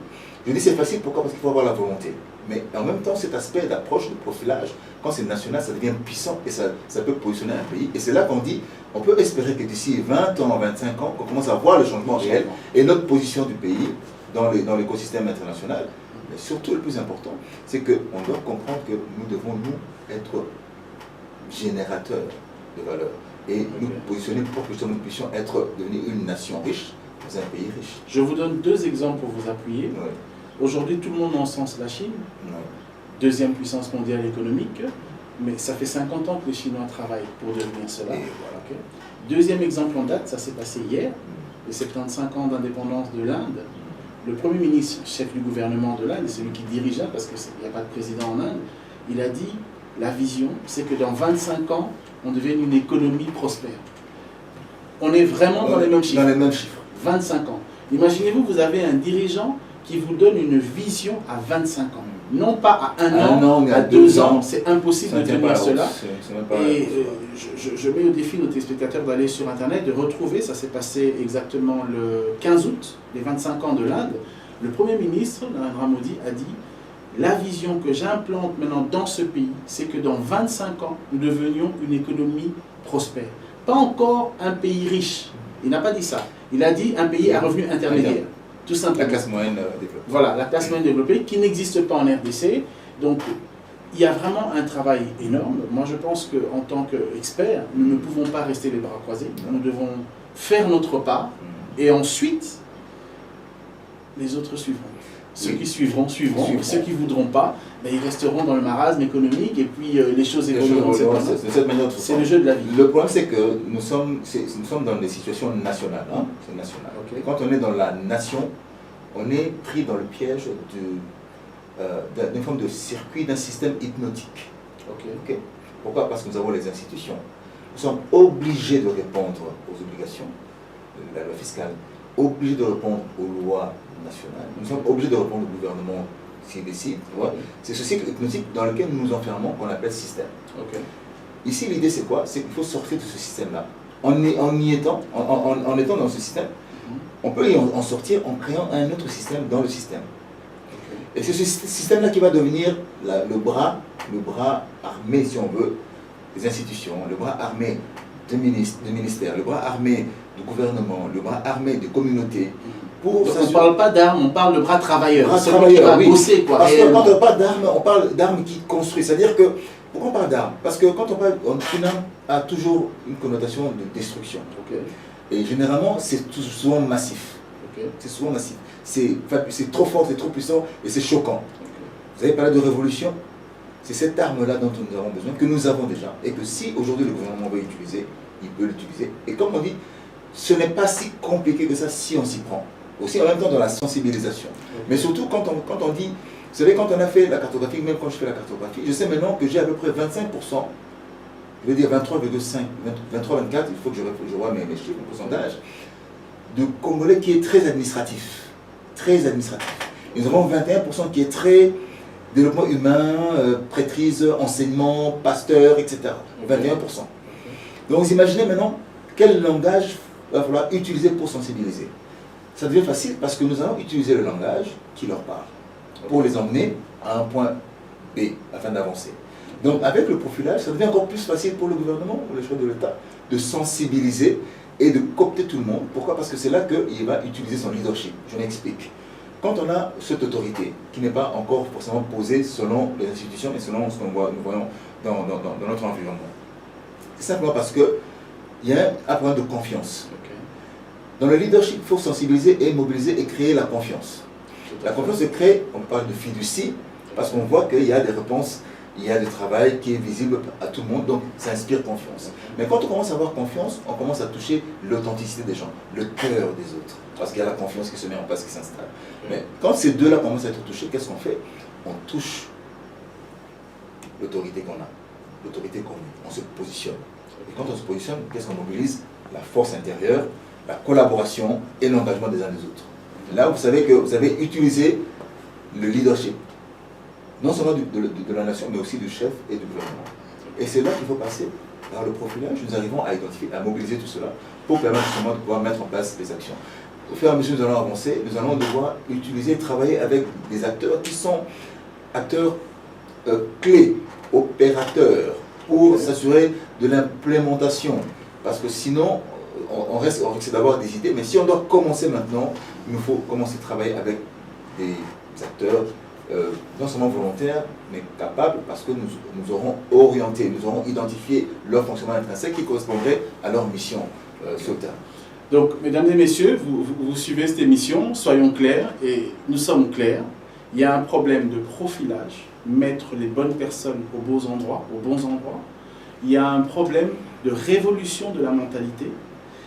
Je dis c'est facile, pourquoi? Parce qu'il faut avoir la volonté. Mais en même temps, cet aspect d'approche, de profilage, quand c'est national, ça devient puissant et ça peut positionner un pays. Et c'est là qu'on dit, on peut espérer que d'ici 20 ans, 25 ans, qu'on commence à voir le changement réel et notre position du pays dans l'écosystème international. Mais surtout, le plus important, c'est qu'on doit comprendre que nous devons, nous, être générateurs de valeur et nous positionner pour que nous puissions devenir une nation riche dans un pays riche. Je vous donne 2 exemples pour vous appuyer. Oui. Aujourd'hui, tout le monde encense la Chine, deuxième puissance mondiale économique, mais ça fait 50 ans que les Chinois travaillent pour devenir cela. Voilà. Deuxième exemple en date, ça s'est passé hier, les 75 ans d'indépendance de l'Inde. Le Premier ministre, chef du gouvernement de l'Inde, c'est lui qui dirigea, parce qu'il n'y a pas de président en Inde, il a dit, la vision, c'est que dans 25 ans, on devienne une économie prospère. On est vraiment dans les mêmes chiffres. Dans les mêmes chiffres. 25 ans. Imaginez-vous, vous avez un dirigeant qui vous donne une vision à 25 ans. Non pas à un an, mais à 2 ans. C'est impossible de tenir cela. Et je mets au défi nos téléspectateurs d'aller sur Internet, de retrouver, ça s'est passé exactement le 15 août, les 25 ans de l'Inde. Le Premier ministre, Narendra Modi, a dit « La vision que j'implante maintenant dans ce pays, c'est que dans 25 ans, nous devenions une économie prospère. Pas encore un pays riche. » Il n'a pas dit ça. Il a dit un pays à revenu intermédiaire. Tout simplement. La classe moyenne développée. Voilà, la classe moyenne développée qui n'existe pas en RDC. Donc, il y a vraiment un travail énorme. Moi, je pense qu'en tant qu'experts, nous ne pouvons pas rester les bras croisés. Nous devons faire notre part. Et ensuite, les autres suivront. Ceux qui suivront. Ceux qui ne voudront pas, ben, ils resteront dans le marasme économique et puis les choses évolueront. C'est le jeu de la vie. Le problème, c'est que nous sommes dans des situations nationales. Hein? C'est national. Et quand on est dans la nation, on est pris dans le piège d'une forme de circuit, d'un système hypnotique. Pourquoi? Parce que nous avons les institutions. Nous sommes obligés de répondre aux obligations de la loi fiscale, obligés de répondre aux lois nationales. Nous sommes obligés de répondre au gouvernement s'il décide. C'est ce cycle hypnotique dans lequel nous nous enfermons qu'on appelle système. Ici, l'idée, c'est quoi? C'est qu'il faut sortir de ce système-là. En étant dans ce système, on peut en sortir en créant un autre système dans le système. Et c'est ce système-là qui va devenir le bras armé, si on veut, des institutions, le bras armé des ministères, le bras armé du gouvernement, le bras armé des communautés. On ne parle pas d'armes, on parle de bras travailleurs. Bras travailleurs, oui. Bosser, quoi, parce que quand on parle d'armes, on parle d'armes qui construisent. C'est-à-dire que, pourquoi on parle d'armes? Parce que quand on parle, une arme a toujours une connotation de destruction. Et généralement, c'est souvent massif. C'est souvent massif. C'est trop fort, c'est trop puissant et c'est choquant. Vous avez parlé de révolution. C'est cette arme-là dont nous avons besoin, que nous avons déjà. Et que si aujourd'hui le gouvernement veut l'utiliser, il peut l'utiliser. Et comme on dit, ce n'est pas si compliqué que ça si on s'y prend. Aussi en même temps dans la sensibilisation. Mais surtout quand on dit, vous savez, quand on a fait la cartographie, même quand je fais la cartographie, je sais maintenant que j'ai à peu près 25%, je vais dire 23,5, 23, 24, il faut que je vois mes chiffres, mon pourcentage, de Congolais qui est très administratif. Très administratif. Nous avons 21% qui est très développement humain, prêtrise, enseignement, pasteur, etc. 21%. Donc vous imaginez maintenant quel langage va falloir utiliser pour sensibiliser. Ça devient facile parce que nous allons utiliser le langage qui leur parle pour les emmener à un point B afin d'avancer. Donc avec le profilage, ça devient encore plus facile pour le gouvernement, pour les choix de l'État, de sensibiliser et de coopter tout le monde. Pourquoi? Parce que c'est là qu'il va utiliser son leadership. Je m'explique. Quand on a cette autorité qui n'est pas encore forcément posée selon les institutions et selon ce que nous voyons dans notre environnement, c'est simplement parce qu'il y a un problème de confiance. Dans le leadership, il faut sensibiliser et mobiliser et créer la confiance. La confiance se crée, on parle de fiducie, parce qu'on voit qu'il y a des réponses, il y a du travail qui est visible à tout le monde, donc ça inspire confiance. Mais quand on commence à avoir confiance, on commence à toucher l'authenticité des gens, le cœur des autres, parce qu'il y a la confiance qui se met en place, qui s'installe. Mais quand ces deux-là commencent à être touchés, qu'est-ce qu'on fait? On touche l'autorité qu'on a, l'autorité commune, on se positionne. Et quand on se positionne, qu'est-ce qu'on mobilise? La force intérieure, la collaboration et l'engagement des uns des autres. Là, vous savez que vous avez utilisé le leadership, non seulement de la nation, mais aussi du chef et du gouvernement. Et c'est là qu'il faut passer par le profilage. Nous arrivons à identifier, à mobiliser tout cela pour permettre justement de pouvoir mettre en place des actions. Au fur et à mesure que nous allons avancer, nous allons devoir utiliser et travailler avec des acteurs qui sont acteurs clés, opérateurs, pour s'assurer de l'implémentation. Parce que sinon, on risque d'avoir des idées, mais si on doit commencer maintenant, il nous faut commencer à travailler avec des acteurs non seulement volontaires, mais capables, parce que nous aurons orienté, nous aurons identifié leur fonctionnement intrinsèque qui correspondrait à leur mission sur le terrain. Donc, mesdames et messieurs, vous suivez cette émission, soyons clairs, et nous sommes clairs. Il y a un problème de profilage, mettre les bonnes personnes aux bons endroits. Il y a un problème de révolution de la mentalité.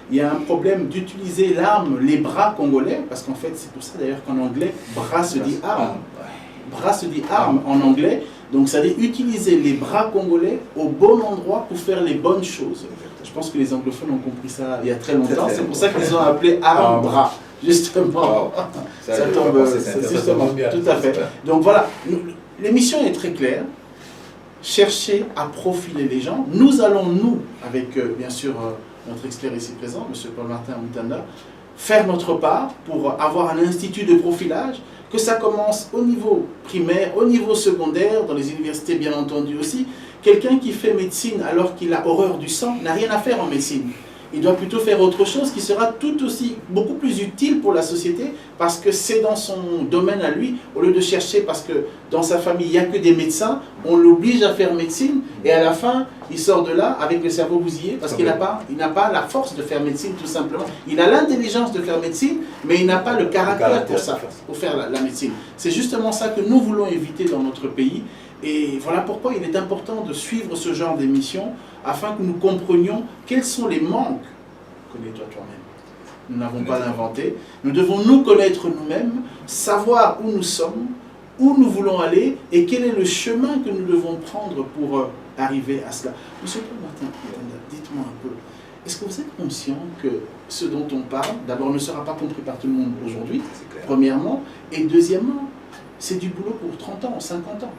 Il y a un problème d'utiliser l'arme, les bras congolais, parce qu'en fait, c'est pour ça d'ailleurs qu'en anglais, bras se dit arme. Bras se dit arme en anglais. Donc, ça veut dire utiliser les bras congolais au bon endroit pour faire les bonnes choses. Je pense que les anglophones ont compris ça il y a très longtemps. C'est pour ça qu'ils ont appelé arme-bras. Justement. Ça tombe, justement, tout à fait. Donc voilà, l'émission est très claire. Chercher à profiler les gens. Nous allons, avec bien sûr notre expert ici présent, M. Paul-Martin Mutanda, faire notre part pour avoir un institut de profilage, que ça commence au niveau primaire, au niveau secondaire, dans les universités bien entendu aussi. Quelqu'un qui fait médecine alors qu'il a horreur du sang n'a rien à faire en médecine. Il doit plutôt faire autre chose qui sera tout aussi, beaucoup plus utile pour la société parce que c'est dans son domaine à lui, au lieu de chercher parce que dans sa famille, il n'y a que des médecins, on l'oblige à faire médecine et à la fin, il sort de là avec le cerveau bousillé parce qu'il n'a pas la force de faire médecine tout simplement. Il a l'intelligence de faire médecine, mais il n'a pas le caractère pour ça, pour faire la médecine. C'est justement ça que nous voulons éviter dans notre pays. Et voilà pourquoi il est important de suivre ce genre d'émission afin que nous comprenions quels sont les manques. Connais-toi toi-même. Nous n'avons pas l'inventé. Nous devons nous connaître nous-mêmes, savoir où nous sommes, où nous voulons aller et quel est le chemin que nous devons prendre pour arriver à cela. Monsieur Paul-Martin, dites-moi un peu, est-ce que vous êtes conscient que ce dont on parle, d'abord, ne sera pas compris par tout le monde aujourd'hui, premièrement, et deuxièmement, c'est du boulot pour 30 ans, 50 ans.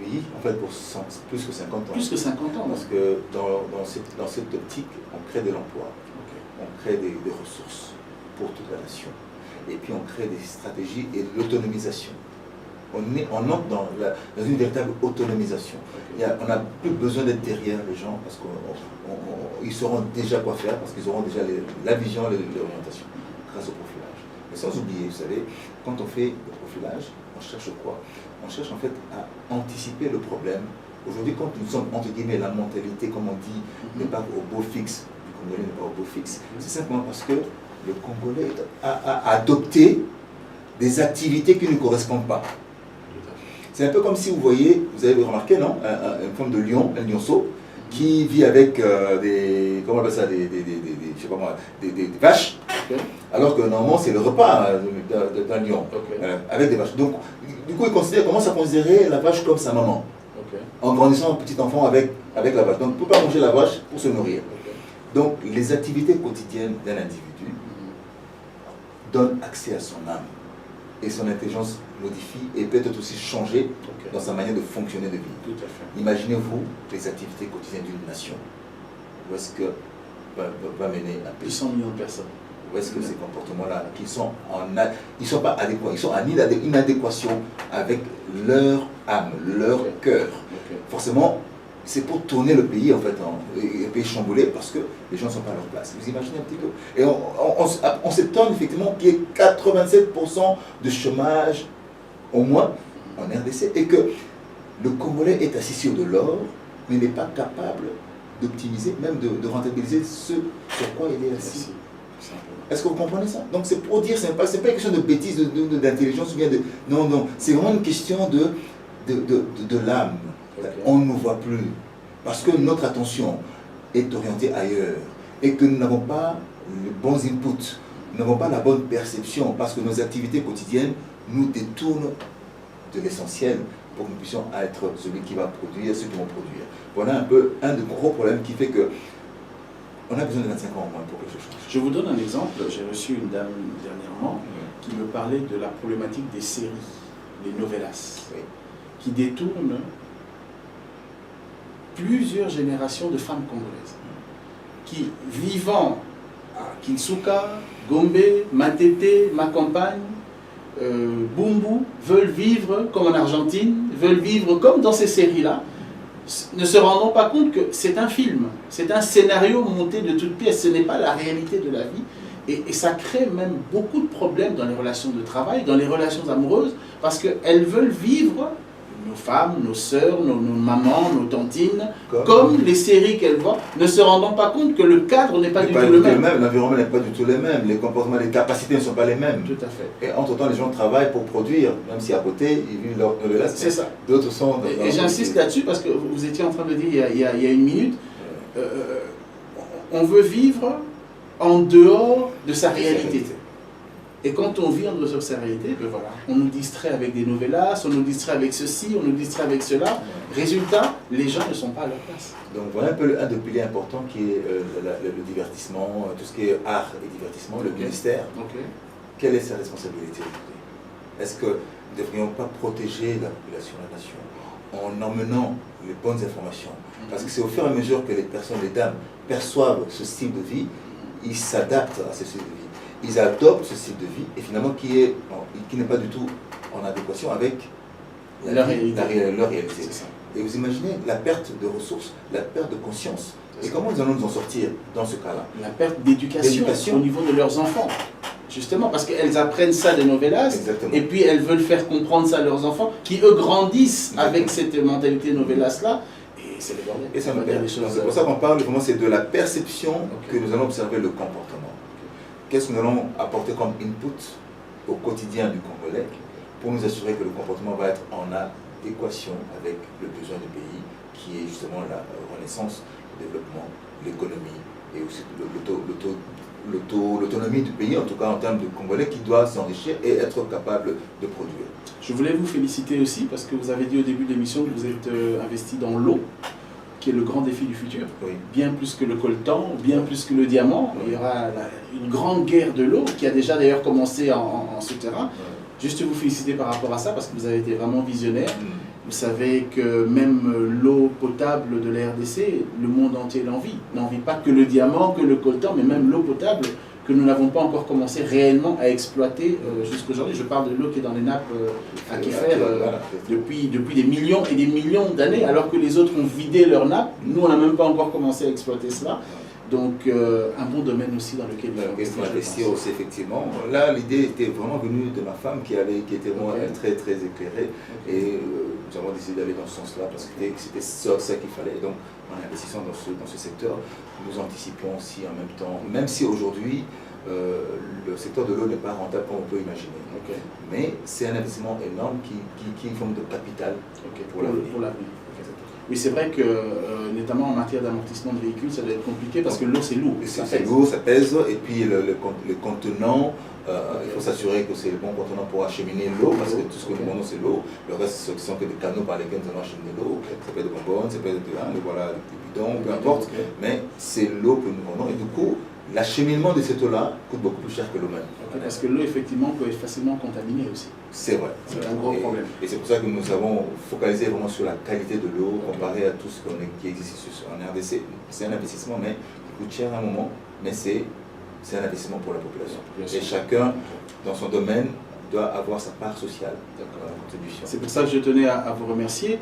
Oui, en fait, pour plus que 50 ans. Plus que 50 ans. Parce que dans cette optique, on crée de l'emploi, on crée des ressources pour toute la nation. Et puis on crée des stratégies et de l'autonomisation. On entre dans une véritable autonomisation. On n'a plus besoin d'être derrière les gens parce qu'ils sauront déjà quoi faire, parce qu'ils auront déjà la vision, l'orientation, grâce au profilage. Mais sans oublier, vous savez, quand on fait le profilage, on cherche quoi? On cherche en fait à anticiper le problème. Aujourd'hui, quand nous sommes, entre guillemets, la mentalité, comme on dit, n'est pas au beau fixe, le Congolais n'est pas au beau fixe, c'est simplement parce que le Congolais a adopté des activités qui ne correspondent pas. C'est un peu comme si vous voyez, vous avez remarqué, non, une forme de lion, un lionceau, qui vit avec des, comment on appelle ça, je sais pas moi, des vaches, alors que normalement c'est le repas d'un lion, avec des vaches. Donc, du coup, il commence à considérer la vache comme sa maman, en grandissant un petit enfant avec la vache. Donc, il ne peut pas manger la vache pour se nourrir. Donc, les activités quotidiennes d'un individu donnent accès à son âme. Et son intelligence modifie et peut-être aussi changer dans sa manière de fonctionner de vie. Tout à fait. Imaginez-vous les activités quotidiennes d'une nation. Où est-ce que va mener un pays. 100 millions de personnes. Où est-ce que ces comportements-là, ils ne sont pas adéquats, ils sont en inadéquation avec leur âme, leur cœur. Forcément, c'est pour tourner le pays, en fait, le pays chamboulé, parce que les gens ne sont pas à leur place. Vous imaginez un petit peu. Et on s'étonne effectivement qu'il y ait 87% de chômage, au moins, en RDC, et que le Congolais est assis sur de l'or, mais n'est pas capable d'optimiser, même de rentabiliser ce sur quoi il est assis. Est-ce que vous comprenez ça? Donc c'est pour dire, c'est pas une question de bêtises, d'intelligence, ou bien de... Non, non, c'est vraiment une question de l'âme. On ne nous voit plus, parce que notre attention est orientée ailleurs, et que nous n'avons pas les bons inputs, nous n'avons pas la bonne perception, parce que nos activités quotidiennes nous détournent de l'essentiel, pour que nous puissions être celui qui va produire, ceux qui vont produire. Voilà un peu un des gros problèmes qui fait que on a besoin de 25 ans au moins pour que ça change. Je vous donne un exemple. J'ai reçu une dame dernièrement qui me parlait de la problématique des séries, les novellas, qui détournent plusieurs générations de femmes congolaises qui, vivant à Kinsuka, Gombe, Matete, ma campagne, Bumbu, veulent vivre comme en Argentine, veulent vivre comme dans ces séries-là, ne se rendant pas compte que c'est un film, c'est un scénario monté de toutes pièces, ce n'est pas la réalité de la vie. Et ça crée même beaucoup de problèmes dans les relations de travail, dans les relations amoureuses, parce qu'elles veulent vivre, nos femmes, nos sœurs, nos mamans, nos tantines, comme les séries qu'elles voient, ne se rendant pas compte que le cadre n'est pas du tout le même. L'environnement n'est pas du tout le même, les comportements, les capacités ne sont pas les mêmes. Tout à fait. Et entre-temps, les gens travaillent pour produire, même si à côté, ils vivent leur novelas. C'est ça. D'autres sont... Et j'insiste là-dessus parce que vous étiez en train de dire il y a une minute, on veut vivre en dehors de sa réalité. Et quand on vit en dehors de sa réalité, ben voilà, on nous distrait avec des novellas, on nous distrait avec ceci, on nous distrait avec cela. Résultat, les gens ne sont pas à leur place. Donc voilà un peu un des piliers importants qui est le divertissement, tout ce qui est art et divertissement, le ministère. Quelle est sa responsabilité aujourd'hui? Est-ce que nous ne devrions pas protéger la population, la nation, en emmenant les bonnes informations? Parce que c'est au fur et à mesure que les personnes, les dames, perçoivent ce style de vie, ils s'adaptent à ce style de vie. Ils adoptent ce style de vie, et finalement qui n'est pas du tout en adéquation avec leur réalité. Et vous imaginez la perte de ressources, la perte de conscience. Et comment nous allons nous en sortir dans ce cas-là? La perte d'éducation au niveau de leurs enfants. Justement, parce qu'elles apprennent ça des novellas, et puis elles veulent faire comprendre ça à leurs enfants, qui eux grandissent avec cette mentalité novellas-là, et c'est le bordel. Et ça me perd. C'est pour ça qu'on parle, vraiment, c'est de la perception que nous allons observer le comportement. Qu'est-ce que nous allons apporter comme input au quotidien du Congolais pour nous assurer que le comportement va être en adéquation avec le besoin du pays, qui est justement la renaissance, le développement, l'économie et aussi l'autonomie du pays, en tout cas en termes de Congolais qui doit s'enrichir et être capable de produire. Je voulais vous féliciter aussi parce que vous avez dit au début de l'émission que vous êtes investi dans l'eau, qui est le grand défi du futur, bien plus que le coltan, bien plus que le diamant. Il y aura une grande guerre de l'eau qui a déjà d'ailleurs commencé en souterrain. Juste vous féliciter par rapport à ça parce que vous avez été vraiment visionnaire. Vous savez que même l'eau potable de la RDC, le monde entier l'envie. N'envie pas que le diamant, que le coltan, mais même l'eau potable que nous n'avons pas encore commencé réellement à exploiter jusqu'aujourd'hui. Je parle de l'eau qui est dans les nappes aquifères depuis des millions et des millions d'années, alors que les autres ont vidé leurs nappes. Nous, on n'a même pas encore commencé à exploiter cela. Donc, un bon domaine aussi dans lequel il faut investir aussi, effectivement. Là, l'idée était vraiment venue de ma femme qui était moi, très, très éclairée. Et nous avons décidé d'aller dans ce sens-là parce que c'était ça qu'il fallait. Donc, en investissant dans ce secteur, nous anticipions aussi en même temps, même si aujourd'hui, le secteur de l'eau n'est pas rentable comme on peut imaginer. Mais c'est un investissement énorme qui est une forme de capital pour l'avenir. Oui, c'est vrai que, notamment en matière d'amortissement de véhicules, ça doit être compliqué parce que l'eau, c'est lourd. C'est lourd, ça pèse, et puis le contenant, il faut s'assurer que c'est le bon contenant pour acheminer l'eau, parce que tout ce que nous demandons, c'est l'eau. Le reste, ce sont que des canaux par lesquels nous allons acheminer l'eau. Ça peut être des bonbonnes, ça peut être des bidons, peu importe, mais c'est l'eau que nous vendons. Et du coup, l'acheminement de cette eau-là coûte beaucoup plus cher que l'eau même. Parce que l'eau, effectivement, peut être facilement contaminée aussi. C'est vrai. C'est un gros problème. Et c'est pour ça que nous avons focalisé vraiment sur la qualité de l'eau comparé à tout ce qui existe en RDC. C'est un investissement, mais il coûte cher à un moment, mais c'est un investissement pour la population. Et chacun, dans son domaine, doit avoir sa part sociale dans la contribution. C'est pour ça que je tenais à vous remercier.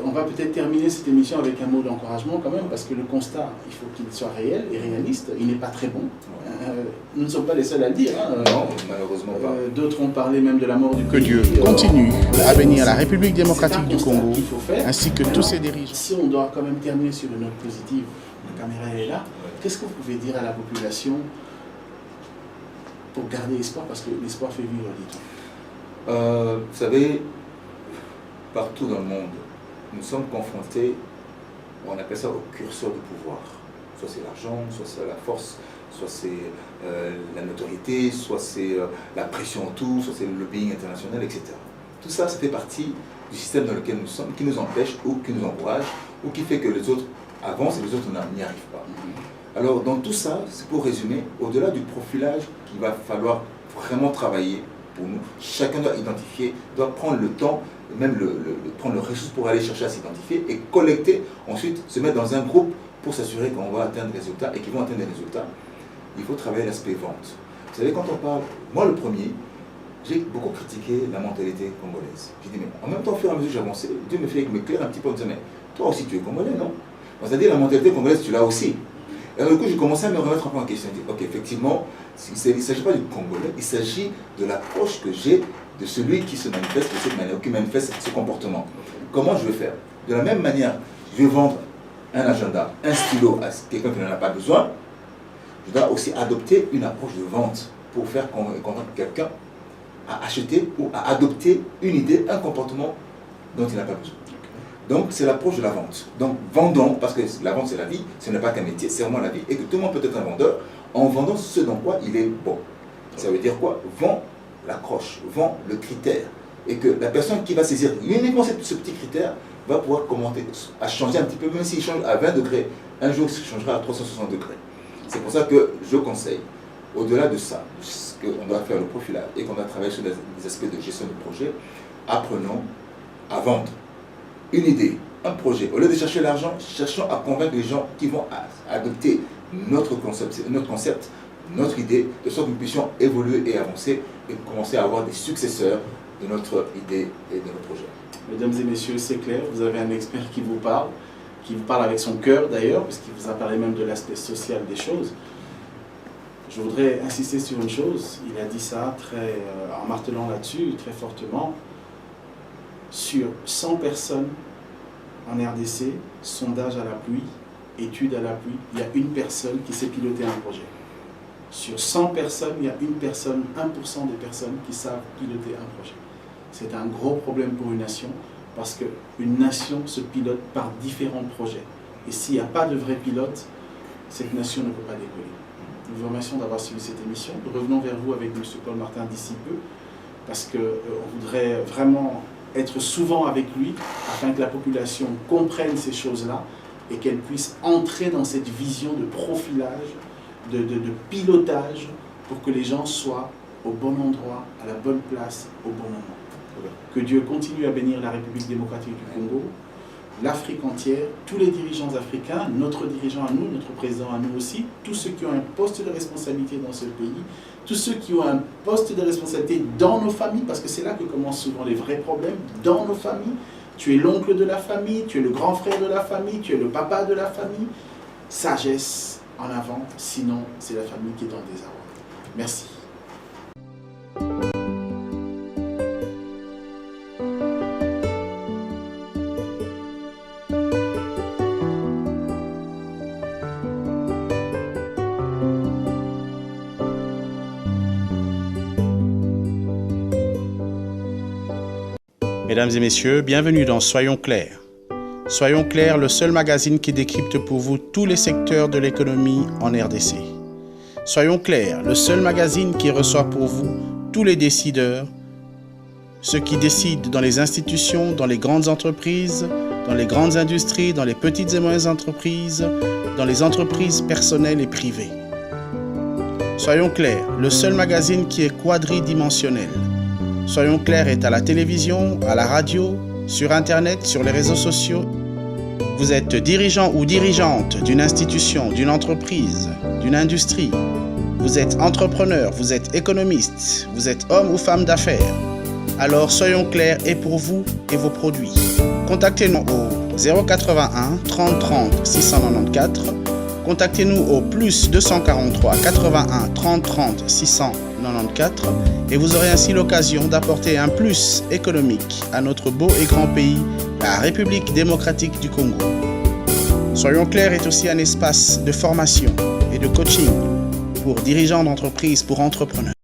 On va peut-être terminer cette émission avec un mot d'encouragement quand même, parce que le constat, il faut qu'il soit réel et réaliste. Il n'est pas très bon. Nous ne sommes pas les seuls à le dire. Non, malheureusement pas. D'autres ont parlé même de la mort du Que pays. Dieu continue à bénir la République démocratique du Congo, qu'il faut faire. ainsi que tous ses dirigeants. Si on doit quand même terminer sur une note positive, la caméra est là, qu'est-ce que vous pouvez dire à la population pour garder espoir, parce que l'espoir fait vivre, dit-on. Vous savez, partout dans le monde, nous sommes confrontés, on appelle ça au curseur de pouvoir. Soit c'est l'argent, soit c'est la force, soit c'est la notoriété, soit c'est la pression autour, soit c'est le lobbying international, etc. Tout ça, ça fait partie du système dans lequel nous sommes, qui nous empêche ou qui nous encourage, ou qui fait que les autres avancent et les autres n'y arrivent pas. Alors, dans tout ça, c'est pour résumer, au-delà du profilage qu'il va falloir vraiment travailler pour nous, chacun doit identifier, doit prendre le temps, même prendre le ressource pour aller chercher à s'identifier et collecter, ensuite se mettre dans un groupe pour s'assurer qu'on va atteindre des résultats et qu'ils vont atteindre des résultats. Il faut travailler l'aspect vente. Vous savez, quand on parle, moi le premier, j'ai beaucoup critiqué la mentalité congolaise. J'ai dit, mais en même temps, au fur et à mesure que j'avançais, Dieu me fait m'éclairer un petit peu en disant, mais toi aussi tu es congolais, non? C'est-à-dire la mentalité congolaise, tu l'as aussi. Et alors, du coup, j'ai commencé à me remettre un peu en question. J'ai dit, ok, effectivement, il ne s'agit pas du Congolais, il s'agit de l'approche que j'ai de celui qui se manifeste de cette manière, ou qui manifeste ce comportement. Comment je vais faire? De la même manière, je vais vendre un agenda, un stylo à quelqu'un qui n'en a pas besoin, je dois aussi adopter une approche de vente pour faire convaincre quelqu'un à acheter ou à adopter une idée, un comportement dont il n'a pas besoin. Donc, c'est l'approche de la vente. Donc, vendons, parce que la vente, c'est la vie, ce n'est pas qu'un métier, c'est vraiment la vie, et que tout le monde peut être un vendeur, en vendant ce dans quoi il est bon. Ça veut dire quoi? Vend l'accroche, vend le critère. Et que la personne qui va saisir uniquement ce petit critère va pouvoir commenter, à changer un petit peu, même s'il change à 20 degrés, un jour, il changera à 360 degrés. C'est pour ça que je conseille, au-delà de ça, qu'on doit faire le profilage et qu'on doit travailler sur des aspects de gestion de projet, apprenons à vendre une idée, un projet. Au lieu de chercher l'argent, cherchons à convaincre les gens qui vont adopter notre concept, notre idée, de sorte que nous puissions évoluer et avancer et commencer à avoir des successeurs de notre idée et de nos projets. Mesdames et messieurs, c'est clair, vous avez un expert qui vous parle avec son cœur d'ailleurs, puisqu'il vous a parlé même de l'aspect social des choses. Je voudrais insister sur une chose, il a dit ça en martelant là-dessus très fortement. Sur 100 personnes en RDC, sondage à l'appui, étude à l'appui, il y a une personne qui sait piloter un projet. Sur 100 personnes, il y a une personne, 1% des personnes qui savent piloter un projet. C'est un gros problème pour une nation, parce qu'une nation se pilote par différents projets. Et s'il n'y a pas de vrai pilote, cette nation ne peut pas décoller. Nous vous remercions d'avoir suivi cette émission. Nous revenons vers vous avec M. Paul Martin d'ici peu, parce qu'on voudrait vraiment être souvent avec lui, afin que la population comprenne ces choses-là et qu'elle puisse entrer dans cette vision de profilage, de pilotage, pour que les gens soient au bon endroit, à la bonne place, au bon moment. Que Dieu continue à bénir la République démocratique du Congo, l'Afrique entière, tous les dirigeants africains, notre dirigeant à nous, notre président à nous aussi, tous ceux qui ont un poste de responsabilité dans ce pays, tous ceux qui ont un poste de responsabilité dans nos familles, parce que c'est là que commencent souvent les vrais problèmes, dans nos familles. Tu es l'oncle de la famille, tu es le grand frère de la famille, tu es le papa de la famille. Sagesse en avant, sinon c'est la famille qui est en désarroi. Merci. Mesdames et messieurs, bienvenue dans Soyons clairs. Soyons clairs, le seul magazine qui décrypte pour vous tous les secteurs de l'économie en RDC. Soyons clairs, le seul magazine qui reçoit pour vous tous les décideurs, ceux qui décident dans les institutions, dans les grandes entreprises, dans les grandes industries, dans les petites et moyennes entreprises, dans les entreprises personnelles et privées. Soyons clairs, le seul magazine qui est quadridimensionnel. Soyons clairs est à la télévision, à la radio, sur Internet, sur les réseaux sociaux Vous êtes dirigeant ou dirigeante d'une institution, d'une entreprise, d'une industrie. Vous êtes entrepreneur, vous êtes économiste, vous êtes homme ou femme d'affaires. Alors Soyons Clairs est pour vous et vos produits. Contactez-nous au 081 30 30 694. Contactez-nous au plus 243 81 30 30 694 et vous aurez ainsi l'occasion d'apporter un plus économique à notre beau et grand pays, la République démocratique du Congo. Soyons Clairs est aussi un espace de formation et de coaching pour dirigeants d'entreprise, pour entrepreneurs.